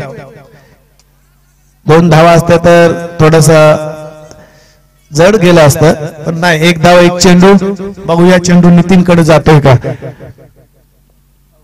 2 धावा असत्या तर थोडस जड गेलं असतं, पण नाही. एक धाव एक चेंडू. बघूया चेंडू नितीनकडे जातोय का.